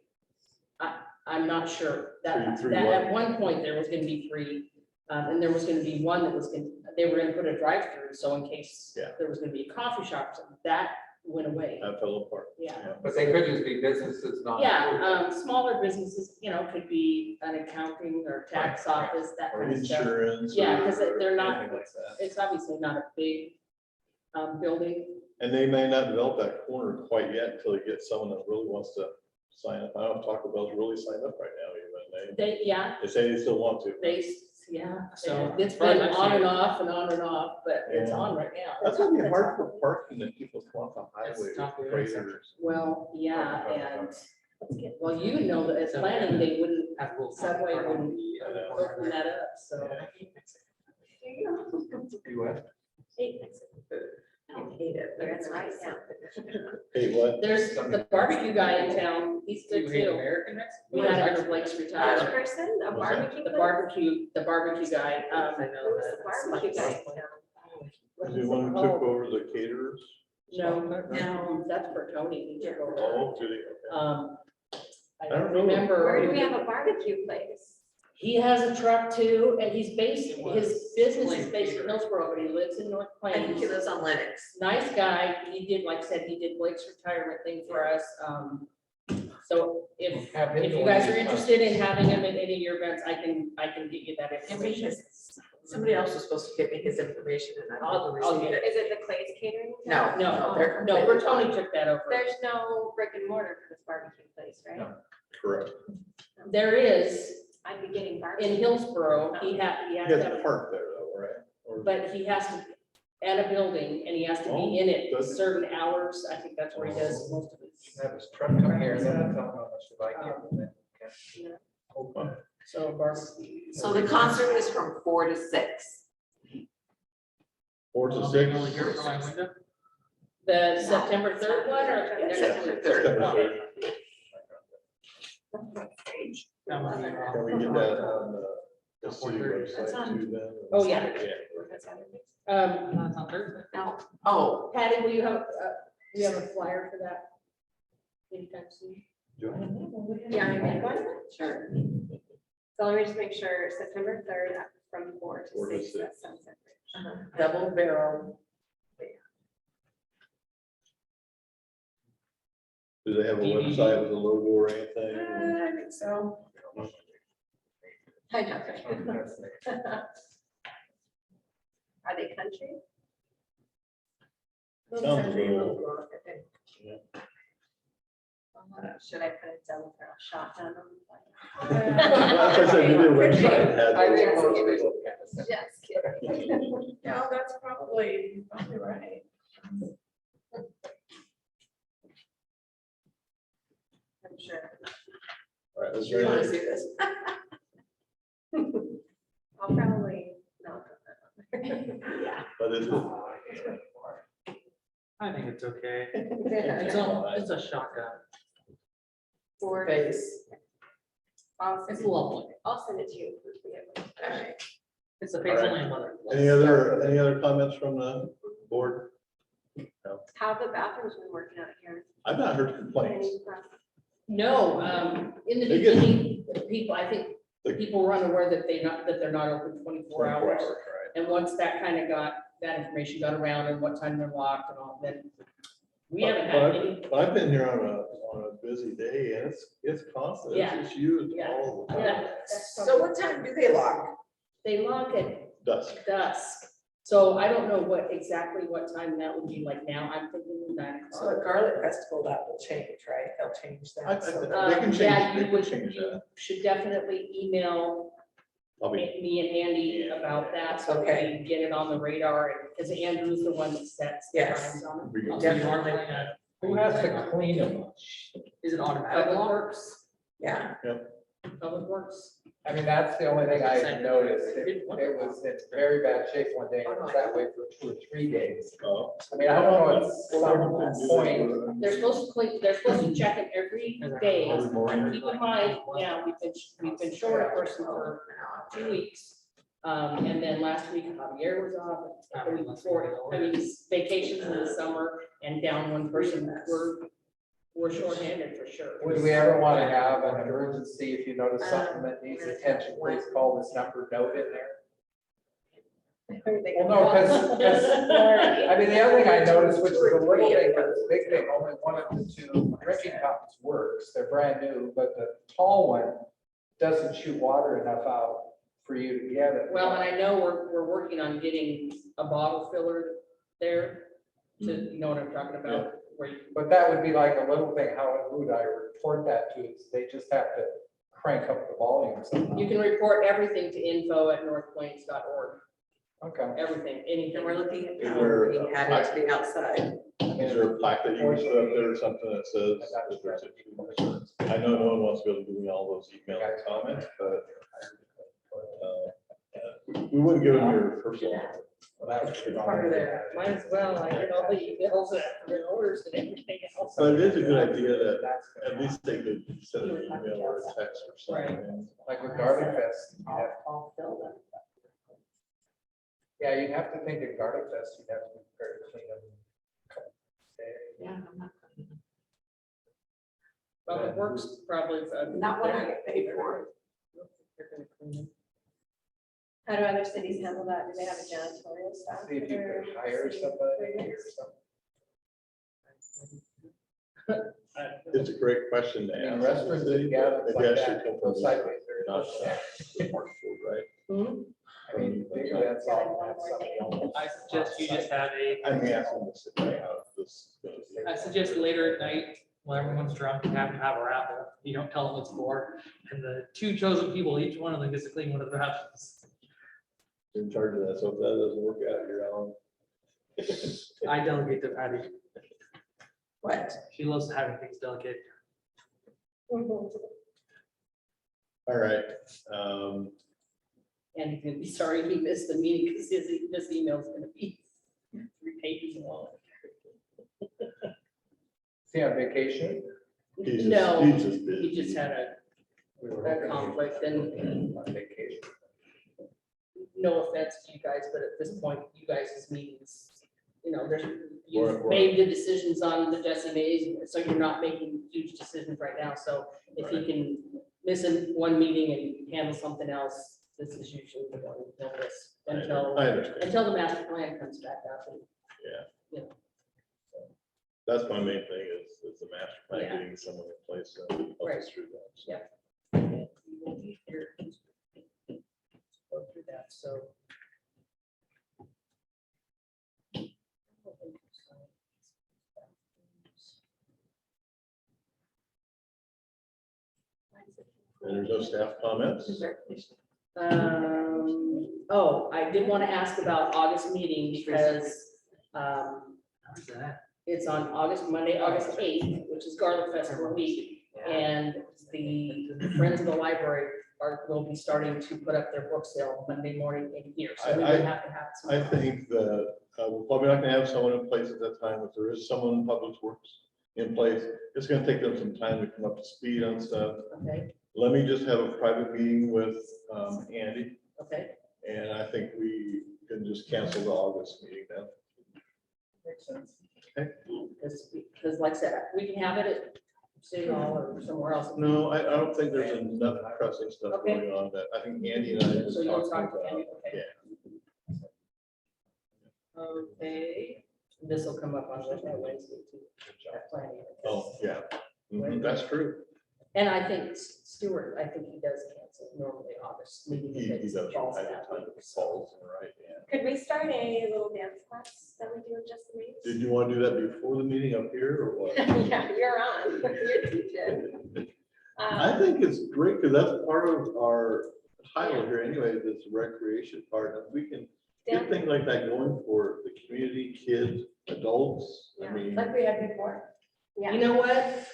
I'm not sure. That, Three that what? at one point, there was gonna be 3. And there was gonna be one that was they were gonna put a drive-through, so in case Yeah. there was gonna be a coffee shop, so that went away. That fell apart. Yeah. But they could just be businesses, not. Yeah, smaller businesses, could be an accounting or tax Right, right. office, that Or kind of stuff. insurance. Yeah, or 'cause they're not- anything like that. It's obviously not a big building. And they may not develop that corner quite yet until they get someone that really wants to sign up. I don't know if Taco Bell's really signed up right now even. They say they still want to. So it's as far as been I've on seen and it- off and on and off, but it's Yeah. on right now. That's gonna be hard for parking that people want the highway It's with tough, yeah, trailers. Well, yeah, and, well, you know that as planning, they wouldn't, Have a little Subway part on wouldn't the other Yeah. corner. open that up, so. You what? I hate it, but it's right now. Hey, what? There's the barbecue guy in town, he's Do good you hate too. American Mexican? We had him for Blake's Which retirement. person, a What's that? barbecue? The place? barbecue guy, I know Who's that. the barbecue guy in town? Is the one who took over the caterers? No, that's for Tony. He took over. Oh, did he? Okay. I I don't don't know. remember. Where do we have a barbecue place? He has a truck too, and he's based, It was his business is Plain based in Peter. Hillsborough, but he lives in North I think he Plains. lives on Lennox. Nice guy, he did, like I said, he did Blake's retirement thing for us, so if Have him you go guys in. are interested in having him at any of your events, I can get you that information. Somebody else was supposed to give me his information and I I'll didn't receive get it. Is it the Clay's Catering? No, No, they're no, completely Tony fine. took that over. There's no brick and mortar for this barbecue place, right? No. Correct. There is, I'd be getting in barbecue. Hillsborough, he You has have to to have, park there though, right? Or- but he has to, at a building, and he has to be in it does he? certain hours, I think that's where he does most of his. Have his truck come here, and then I'll tell him how much to buy him. Okay. So barbecue. So the concert is from 4 to 6. 4 to I'll 6. be able to hear it from my window. The September 3rd one, or? Yeah, September 3rd. Okay. That one, Can we get that on the city 4:30. That's website on- too then? Oh, yeah. No, it's on Thursday. No, oh, Patty, will you have a flyer for that? Anytime soon? Yeah, I make one. sure. So let me just make sure, September 3rd from 4 4 to to 6 at Sunset Ridge. Double barrel. Do they have a DVD. website with a logo or anything? I think so. I know, right? Are they country? Sounds a little- Yeah. Should I put a double barrel shotgun on? Like I said, maybe a website had I think those. most people kind of say. Just kidding. No, that's probably right. I'm sure. All right, is You there want to any- see this? I'll probably not. Yeah. But is it? I think it's okay. Yeah. It's a shotgun. For, Face. I'll It's send lovely. I'll send it to you. All right. It's a face All right. only mother. Any other comments from the board? How have the bathrooms been working out here? I've not heard complaints. No, in the They get- beginning, people, I think, The- people were unaware that they're not open 24 hours. Right. And once that kind of that information got around and what time they're locked and all, then we haven't had any. But I've been here on a busy day and it's constant. Yeah. It's just used Yeah. all the time. Yeah. So what time do they lock? They lock at Dusk. dusk. So I don't know exactly what time that would be like now. I'm thinking 9 So at o'clock. Garlic Festival, that will change, right? They'll change I- that. so I- that- They can change- Yeah, they you can would, change you that. should definitely email I'll be, me and Andy about that, so we Okay. can get it on the radar, because Andrew's the one that sets the Yes. times on it. we go. Definitely. Who has to clean them? Is it automatic? Public lock? Works, Yeah, Public Works. I mean, that's the only thing I noticed. It was in very bad shape one day, and it was that way for 2 or 3 days. Oh. I mean, I don't know, it's some point. They're supposed to clean, they're supposed to check it every day. Every morning. And keep in mind, yeah, we've been short a person for 2 weeks. And then last week Javier was off, the week before, I mean, it's vacations in the summer and down one person, we're shorthanded for sure. Would we ever want to have an emergency, if you notice something that needs attention, please call this number, note in there? Well, no, because, I mean, the other thing I noticed, which is a little thing, but it's a big thing, only one of the two drinking fountains works, they're brand new, but the tall one doesn't shoot water enough out for you to get it. Well, and I know we're working on getting a bottle filler there to, you know what I'm talking about? Where you, But that would be like a little thing, how would I report that to, is they just have to crank up the volume somehow. you can report everything to info@northplains.org, Okay. everything, anything. And we're looking at Is how there we a add it to the outside. Is there a plaque that you can put up there or something that says? that there's a- I know no one wants to be able to give me all those email comments, but we wouldn't give them your personal. Part of their, might as well, I get all the emails and their orders and everything else. But it is a good idea that at least they could send an email or a text or something. Like with Garlic Fest, All filled up. yeah, you'd have to think at Garlic Fest, you'd have to be very clean and. Yeah, I'm not. Well, it works probably. Not what I get paid for. They're gonna clean them. How do other cities handle that? Do they have a janitorial staff? See if you for could hire city somebody or employees? something. It's a great question to I mean, ask. restaurants and gatherings Maybe I like should that, come go from sideways. not smart food, right? Hmm? I mean, maybe that's all. That's something else. I suggest you just have I may ask them to sit down how this goes. I suggest later at night, when everyone's drunk, have them have a raffle. You don't tell them what's for. And the two chosen people, each one of them gets to clean one of the bathrooms. You're in charge of that, so if that doesn't work out, you're on. I delegate to Patty. What? She loves having things delicate. All right. And he's gonna be sorry he missed the meeting because this email's gonna be 3 pages long. See, on vacation. He's just- No, he's just busy. he just had we were a hoping conflict and on vacation. no offense to you guys, but at this point, you guys' meetings, you know, there's, We're- you've made the decisions on the Jesse Mays, so you're not making huge decisions right now. So if you can miss one meeting and handle something else, this is usually the one you'll miss until, I understand. until the master plan comes back up. and- That's my main thing is the master plan, Yeah. getting someone in place that helps Right. us through that. So. Yeah. You will be here to go through that, so. And there's no staff comments? Oh, I did want to ask about August meeting because, How's that? it's on Monday, August 8th, which is Garlic Festival week. And the Friends of the Library will be starting to put up their book sale Monday morning in here. So we would have to have some. I think that we're probably not gonna have someone in place at that time. If there is someone in Public Works in place, it's gonna take them some time to come up to speed on stuff. Okay, Let me just have a private meeting with Andy, okay. and I think we can just cancel the August meeting then. Makes sense. Okay. Because like I said, we can have it at City Hall or somewhere else. No, I don't think there's enough pressing stuff Okay. going on that I think Andy and I just So you'll talked talk to about. Andy, okay. Okay, this will come up on Wednesday too. that planning. Oh, yeah, that's true. And I think Stuart, I think he does cancel normally August meeting. He if it does, falls I that think way. it falls, right, yeah. Could we start a little dance class that we do with just the Mays? Did you want to do that before the meeting up here or what? Yeah, you're on, you're teaching. I think it's great because that's part of our title here anyway, this recreation part. If we can get things like that going for the community, kids, adults, I mean. Like we had before. You know what?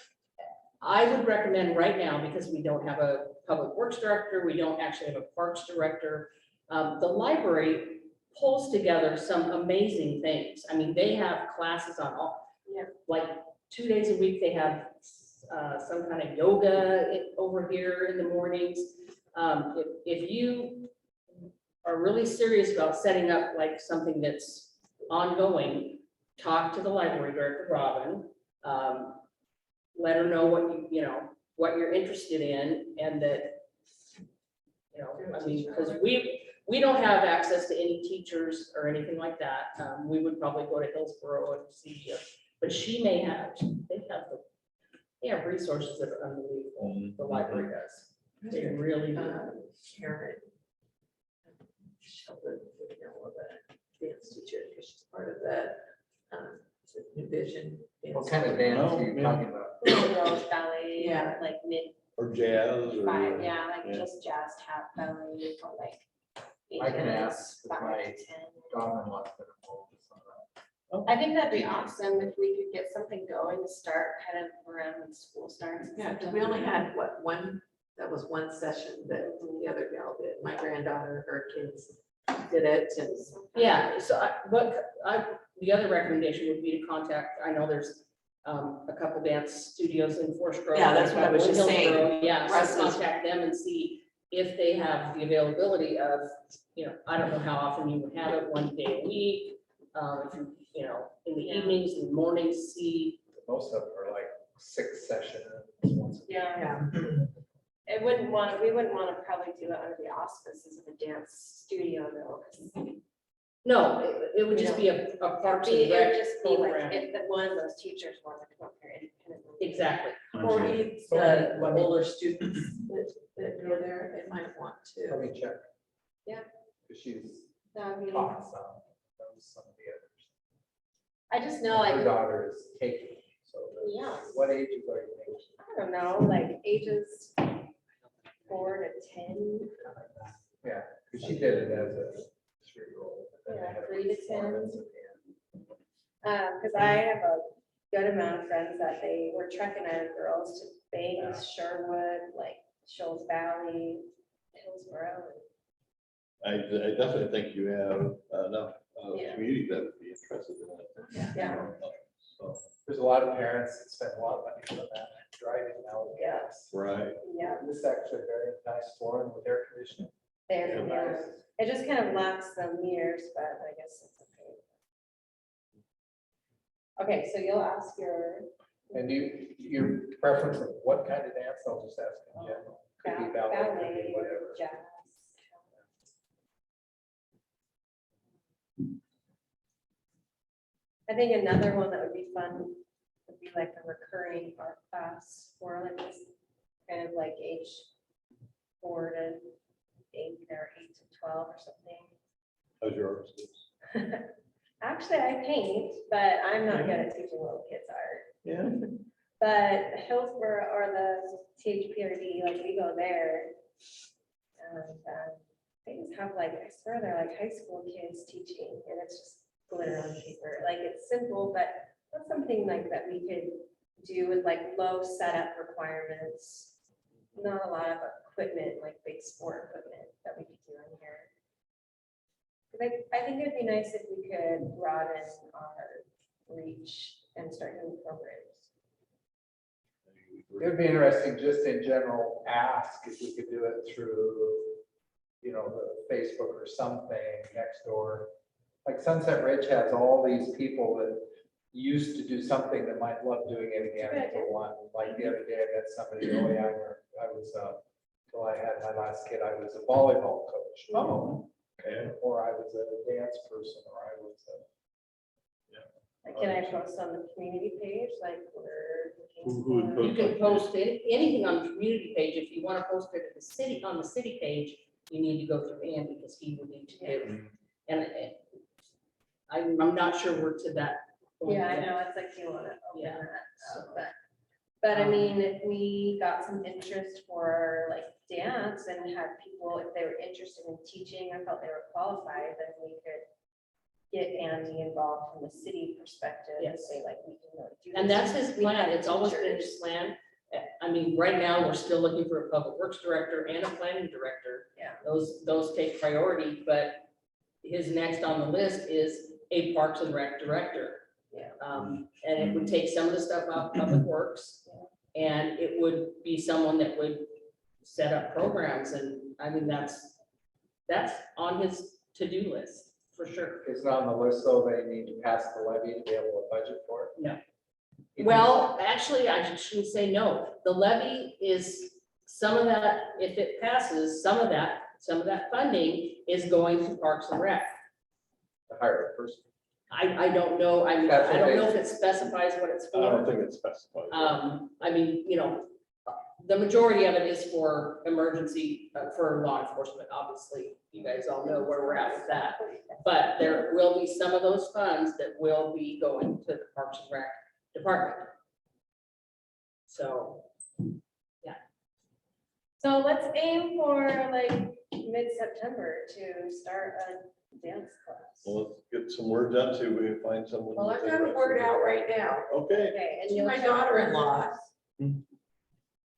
I would recommend right now, because we don't have a public works director, we don't actually have a parks director. The library pulls together some amazing things. I mean, they have classes on all, Yeah. like 2 days a week, they have some kind of yoga over here in the mornings. If you are really serious about setting up like something that's ongoing, talk to the library director, Robin. Let her know what you're interested in, and that, I mean, because we don't have access to any teachers or anything like that. We would probably go to Hillsborough and see, but she may have, they have resources that are unbelievable, the library does. They really do. Karen Sheldon, you know, the dance teacher, because she's part of the New Vision. What kind of dance are you Oh, talking about? Little girls ballet, Yeah. like mid Or jazz or. five, yeah, like Yeah. just jazz tap ballet for like. I can ages ask if 5 my to 10. daughter-in-law's been involved with some of that. I think that'd be awesome if we could get something going to start kind of around when school starts. Yeah, because we only had, what, that was one session that the other gal did. My granddaughter, her kids did it, and Yeah, so the other recommendation would be to contact, I know there's a couple dance studios in Forest Grove. Yeah, that's what I was in just saying. Hillsborough, Yeah, Russ so is- contact them and see if they have the availability of, I don't know how often you would have it, one day a week. If in the Yeah. evenings and mornings, see, Most of them are like 6 sessions once a week. Yeah, yeah. we wouldn't want to probably do it under the auspices of a dance studio though. 'Cause no, it would just be a Parks and It would Rec just be like program. if one of those teachers wanted to come up here independently. Exactly. Or the older students that go there, they might want Let to. me check. Yeah. Because she's That'd be- taught some of the others. I just know, Her like, daughter is taking, so. Yeah. What ages are you thinking? I don't know, like ages 4 to 10. Yeah, because she did it as a 3-year-old. but then they Yeah, had a 3 to 10. performance at the end. Because I have a good amount of friends that they were trekking out of girls to Banks, Sherwood, like Shoals Valley, Hillsborough. I definitely think you have enough Yeah. community that would be interested in it. Yeah. So, There's a lot of parents that spend a lot of money on that driving now. Yes. right. Yeah, This is actually a very nice floor and with air conditioning. there, Yeah, yeah. Nice. It just kind of lacks some years, but I guess it's okay. Okay, so you'll ask your And your preference of what kind of dance, I'll just ask in general. Could be ballet, could be ballet, whatever. jazz. I think another one that would be fun would be like a recurring art class or like this kind of like age 4 to 8 or 8 to 12 or something. How's yours? Actually, I paint, but I'm not good at teaching little kids art. Yeah. But Hillsborough or the THPRD, like we go there. And they just have like, I swear they're like high school kids teaching and it's just glitter on paper. Like it's simple, but that's something like that we could do with like low setup requirements. Not a lot of equipment, like big sport equipment that we could do in here. I think it'd be nice if we could broaden our reach and start new programs. It would be interesting, just in general, ask if we could do it through, the Facebook or something next door. Like Sunset Ridge has all these people that used to do something that might love doing it again for one. Like the other day, I met somebody, oh yeah, I was, till I had my last kid, I was a volleyball coach. Oh, okay. Or I was a dance person, or I was a. Like, can I post on the community page, like we're Who looking would for? You can post anything on the community page. If you want to post it at the city, on the city page, you need to go through Andy because he would need to do. And I'm not sure we're to that point Yeah, I yet. know, it's like you want to open Yeah. that up, but I mean, if we got some interest for like dance and had people, if they were interested in teaching, I felt they were qualified, then we could get Andy involved from the city perspective and Yes. say like, we can really do. And this. that's his We plan. have It's always been teachers. his plan. I mean, right now, we're still looking for a public works director and a planning director. Yeah. Those take priority, but his next on the list is a Parks and Rec director. Yeah. And it would take some of the stuff out of public works. And it would be someone that would set up programs and, I mean, that's that's on his to-do list, for sure. It's not on the list, so they need to pass the levy to be able to budget for it. No. You Well, actually, I shouldn't say no. The levy is, some of that, if it passes, some of that funding is going to Parks and Rec. To hire a person. I don't know, I mean, That's I what don't they- know if it specifies what it's I don't for. think it's specified. I mean, the majority of it is for emergency, for law enforcement, obviously. You guys all know where we're at with that. But there will be some of those funds that will be going to the Parks and Rec department. So, So let's aim for like mid-September to start a dance class. Well, let's get some words out, see if we can find someone. Well, I've got a word out right now. Okay, Okay, and To you'll my check- daughter-in-law. Hmm.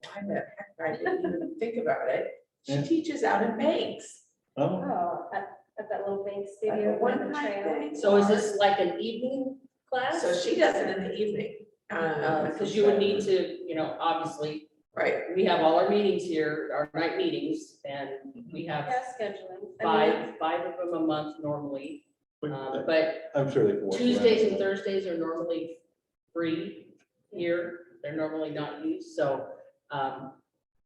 Why the heck, I didn't even think about it. She Yeah. teaches out in Banks. oh, Oh, at that little bank Like a studio. by the one-night trail. thing. so is this like an evening class? So she does it in the evening. Because you would need to, obviously, Right, we have all our meetings here, our night meetings, and we have Yeah, scheduling. I mean, five of them a month normally. we- But I'm sure they can. work around Tuesdays and it. Thursdays are normally free here. They're normally not used, so,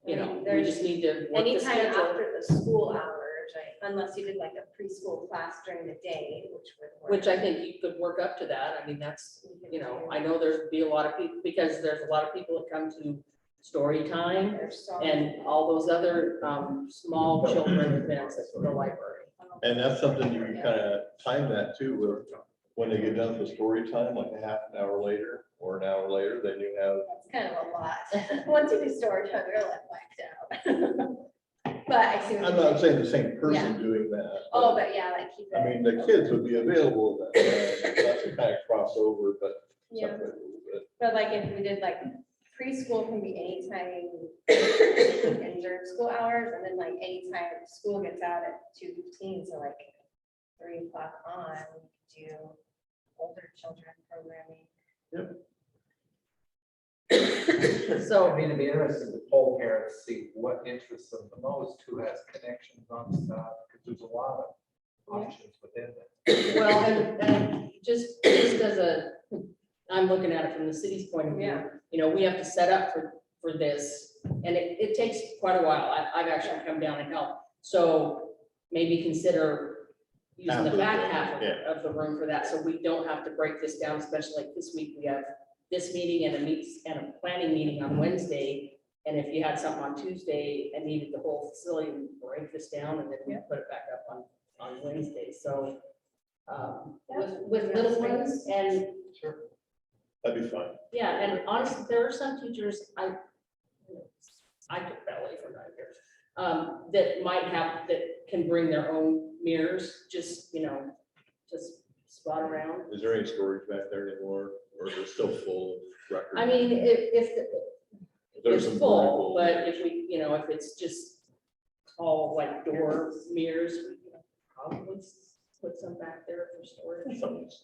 we There's just need to work the anytime schedule. after the school hours, right, unless you did like a preschool class during the day, which would work. Which I think you could work up to that. I mean, that's, I know there'd be a lot of people, because there's a lot of people that come to story time There's so and all those other, small children events at the library. And that's something you can kind of time that too, with when they get done with story time, like a half an hour later or an hour later, then you have. That's kind of a lot. Once you do story time, you're like whacked out. But I see. what I'm you not mean. saying the same person doing that. Oh, but yeah, like keep it. I mean, the kids would be available, at that time, not to kind of cross over, but. Yeah, something a little bit. but like if we did like preschool can be anytime in during school hours, and then like anytime school gets out at 2:15, so like 3 o'clock on, we could do older children programming. So, I mean, it'd be interesting to poll parents, see what interests them the most, who has connections on stuff, because there's a lot of options within it. well, and just as I'm looking at it from the city's point of view, Yeah. we have to set up for this, and it takes quite a while. I've actually come down and helped. So maybe consider using the back half of the room for that, so we don't have to break this down, especially like this week, we have this meeting and a planning meeting on Wednesday. And if you had something on Tuesday and needed the whole facility, we break this down and then we put it back up on Wednesday, so. With little ones and, Sure. That'd be fine. yeah, and honestly, there are some teachers, I took ballet for 9 years. That might have, that can bring their own mirrors, just spot around. Is there any storage back there anymore, or is it still full of records? I mean, if There's it's some full, vertical but if we, if it's just all like door mirrors, we can probably put some back there for storage.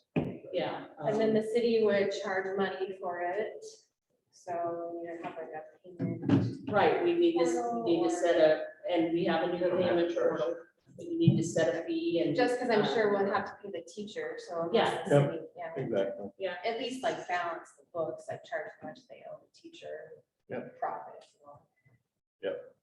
Yeah. And then the city would charge money for it, so you have like a payment. Right, we need to set a, and we have a new don't have to payment charge. portal. We need to set a fee and. Just because I'm sure we'll have to pay the teacher, so. unless Yeah. the city- Yeah. Exactly. At least like balance the books, like charge how much they owe the teacher. Yep. Profit. if you will. Yep.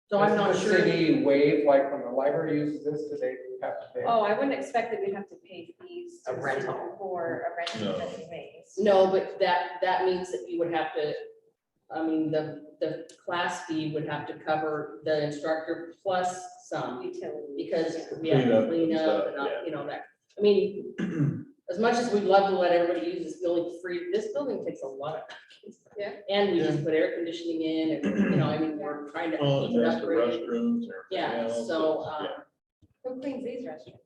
So I'm not Does the sure. city waive, like when the library uses this, do they have to pay? Oh, I wouldn't expect that we'd have to pay fees. to A the rental. city For a rental No. that we raise. No, but that means that you would have to, the class fee would have to cover the instructor plus some, Utility. because we have Clean to up clean and up stuff, and, that. I mean, as much as we'd love to let everybody use this building free, this building takes a lot of. Yeah. And we just put air conditioning in and, we're trying to Oh, keep it that's the upgraded. restrooms and everything Yeah, else, so, yeah. Who cleans these restrooms?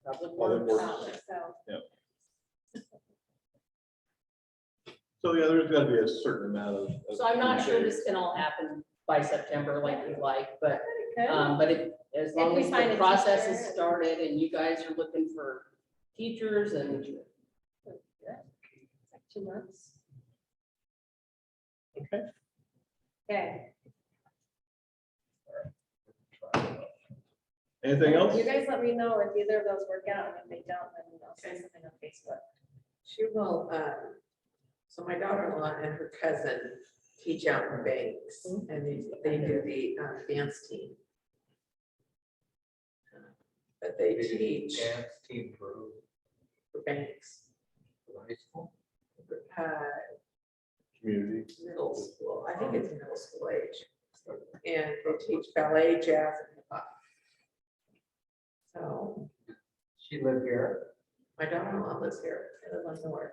Public Public Works. Works. So, So yeah, there's gotta be a certain amount of. So I'm not sure this can all happen by September like we'd like, but, good. as long we as find the a process teacher is and- started and you guys are looking for teachers and. It's like 2 months. Okay. Okay, Anything else? You guys let me know if either of those work out, and if they don't, then I'll say something on Facebook. She will, so my daughter-in-law and her cousin teach out in Banks, and they do the dance team. But they teach Dance team for for Banks, high school. uh, Community. middle school, I think it's middle school age. And they teach ballet, jazz, and hip hop. So She lived here. my daughter-in-law lives here, I live on North.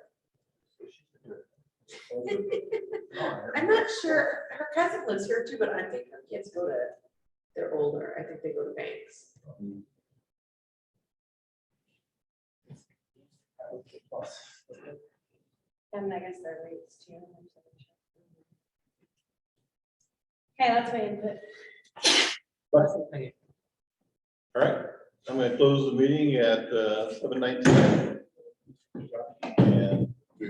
I'm not sure, her cousin lives here too, but I think her kids go to, they're older, I think they go to Banks. And I guess their rates too. Okay, that's my input. All right, I'm gonna close the meeting at 7:19. And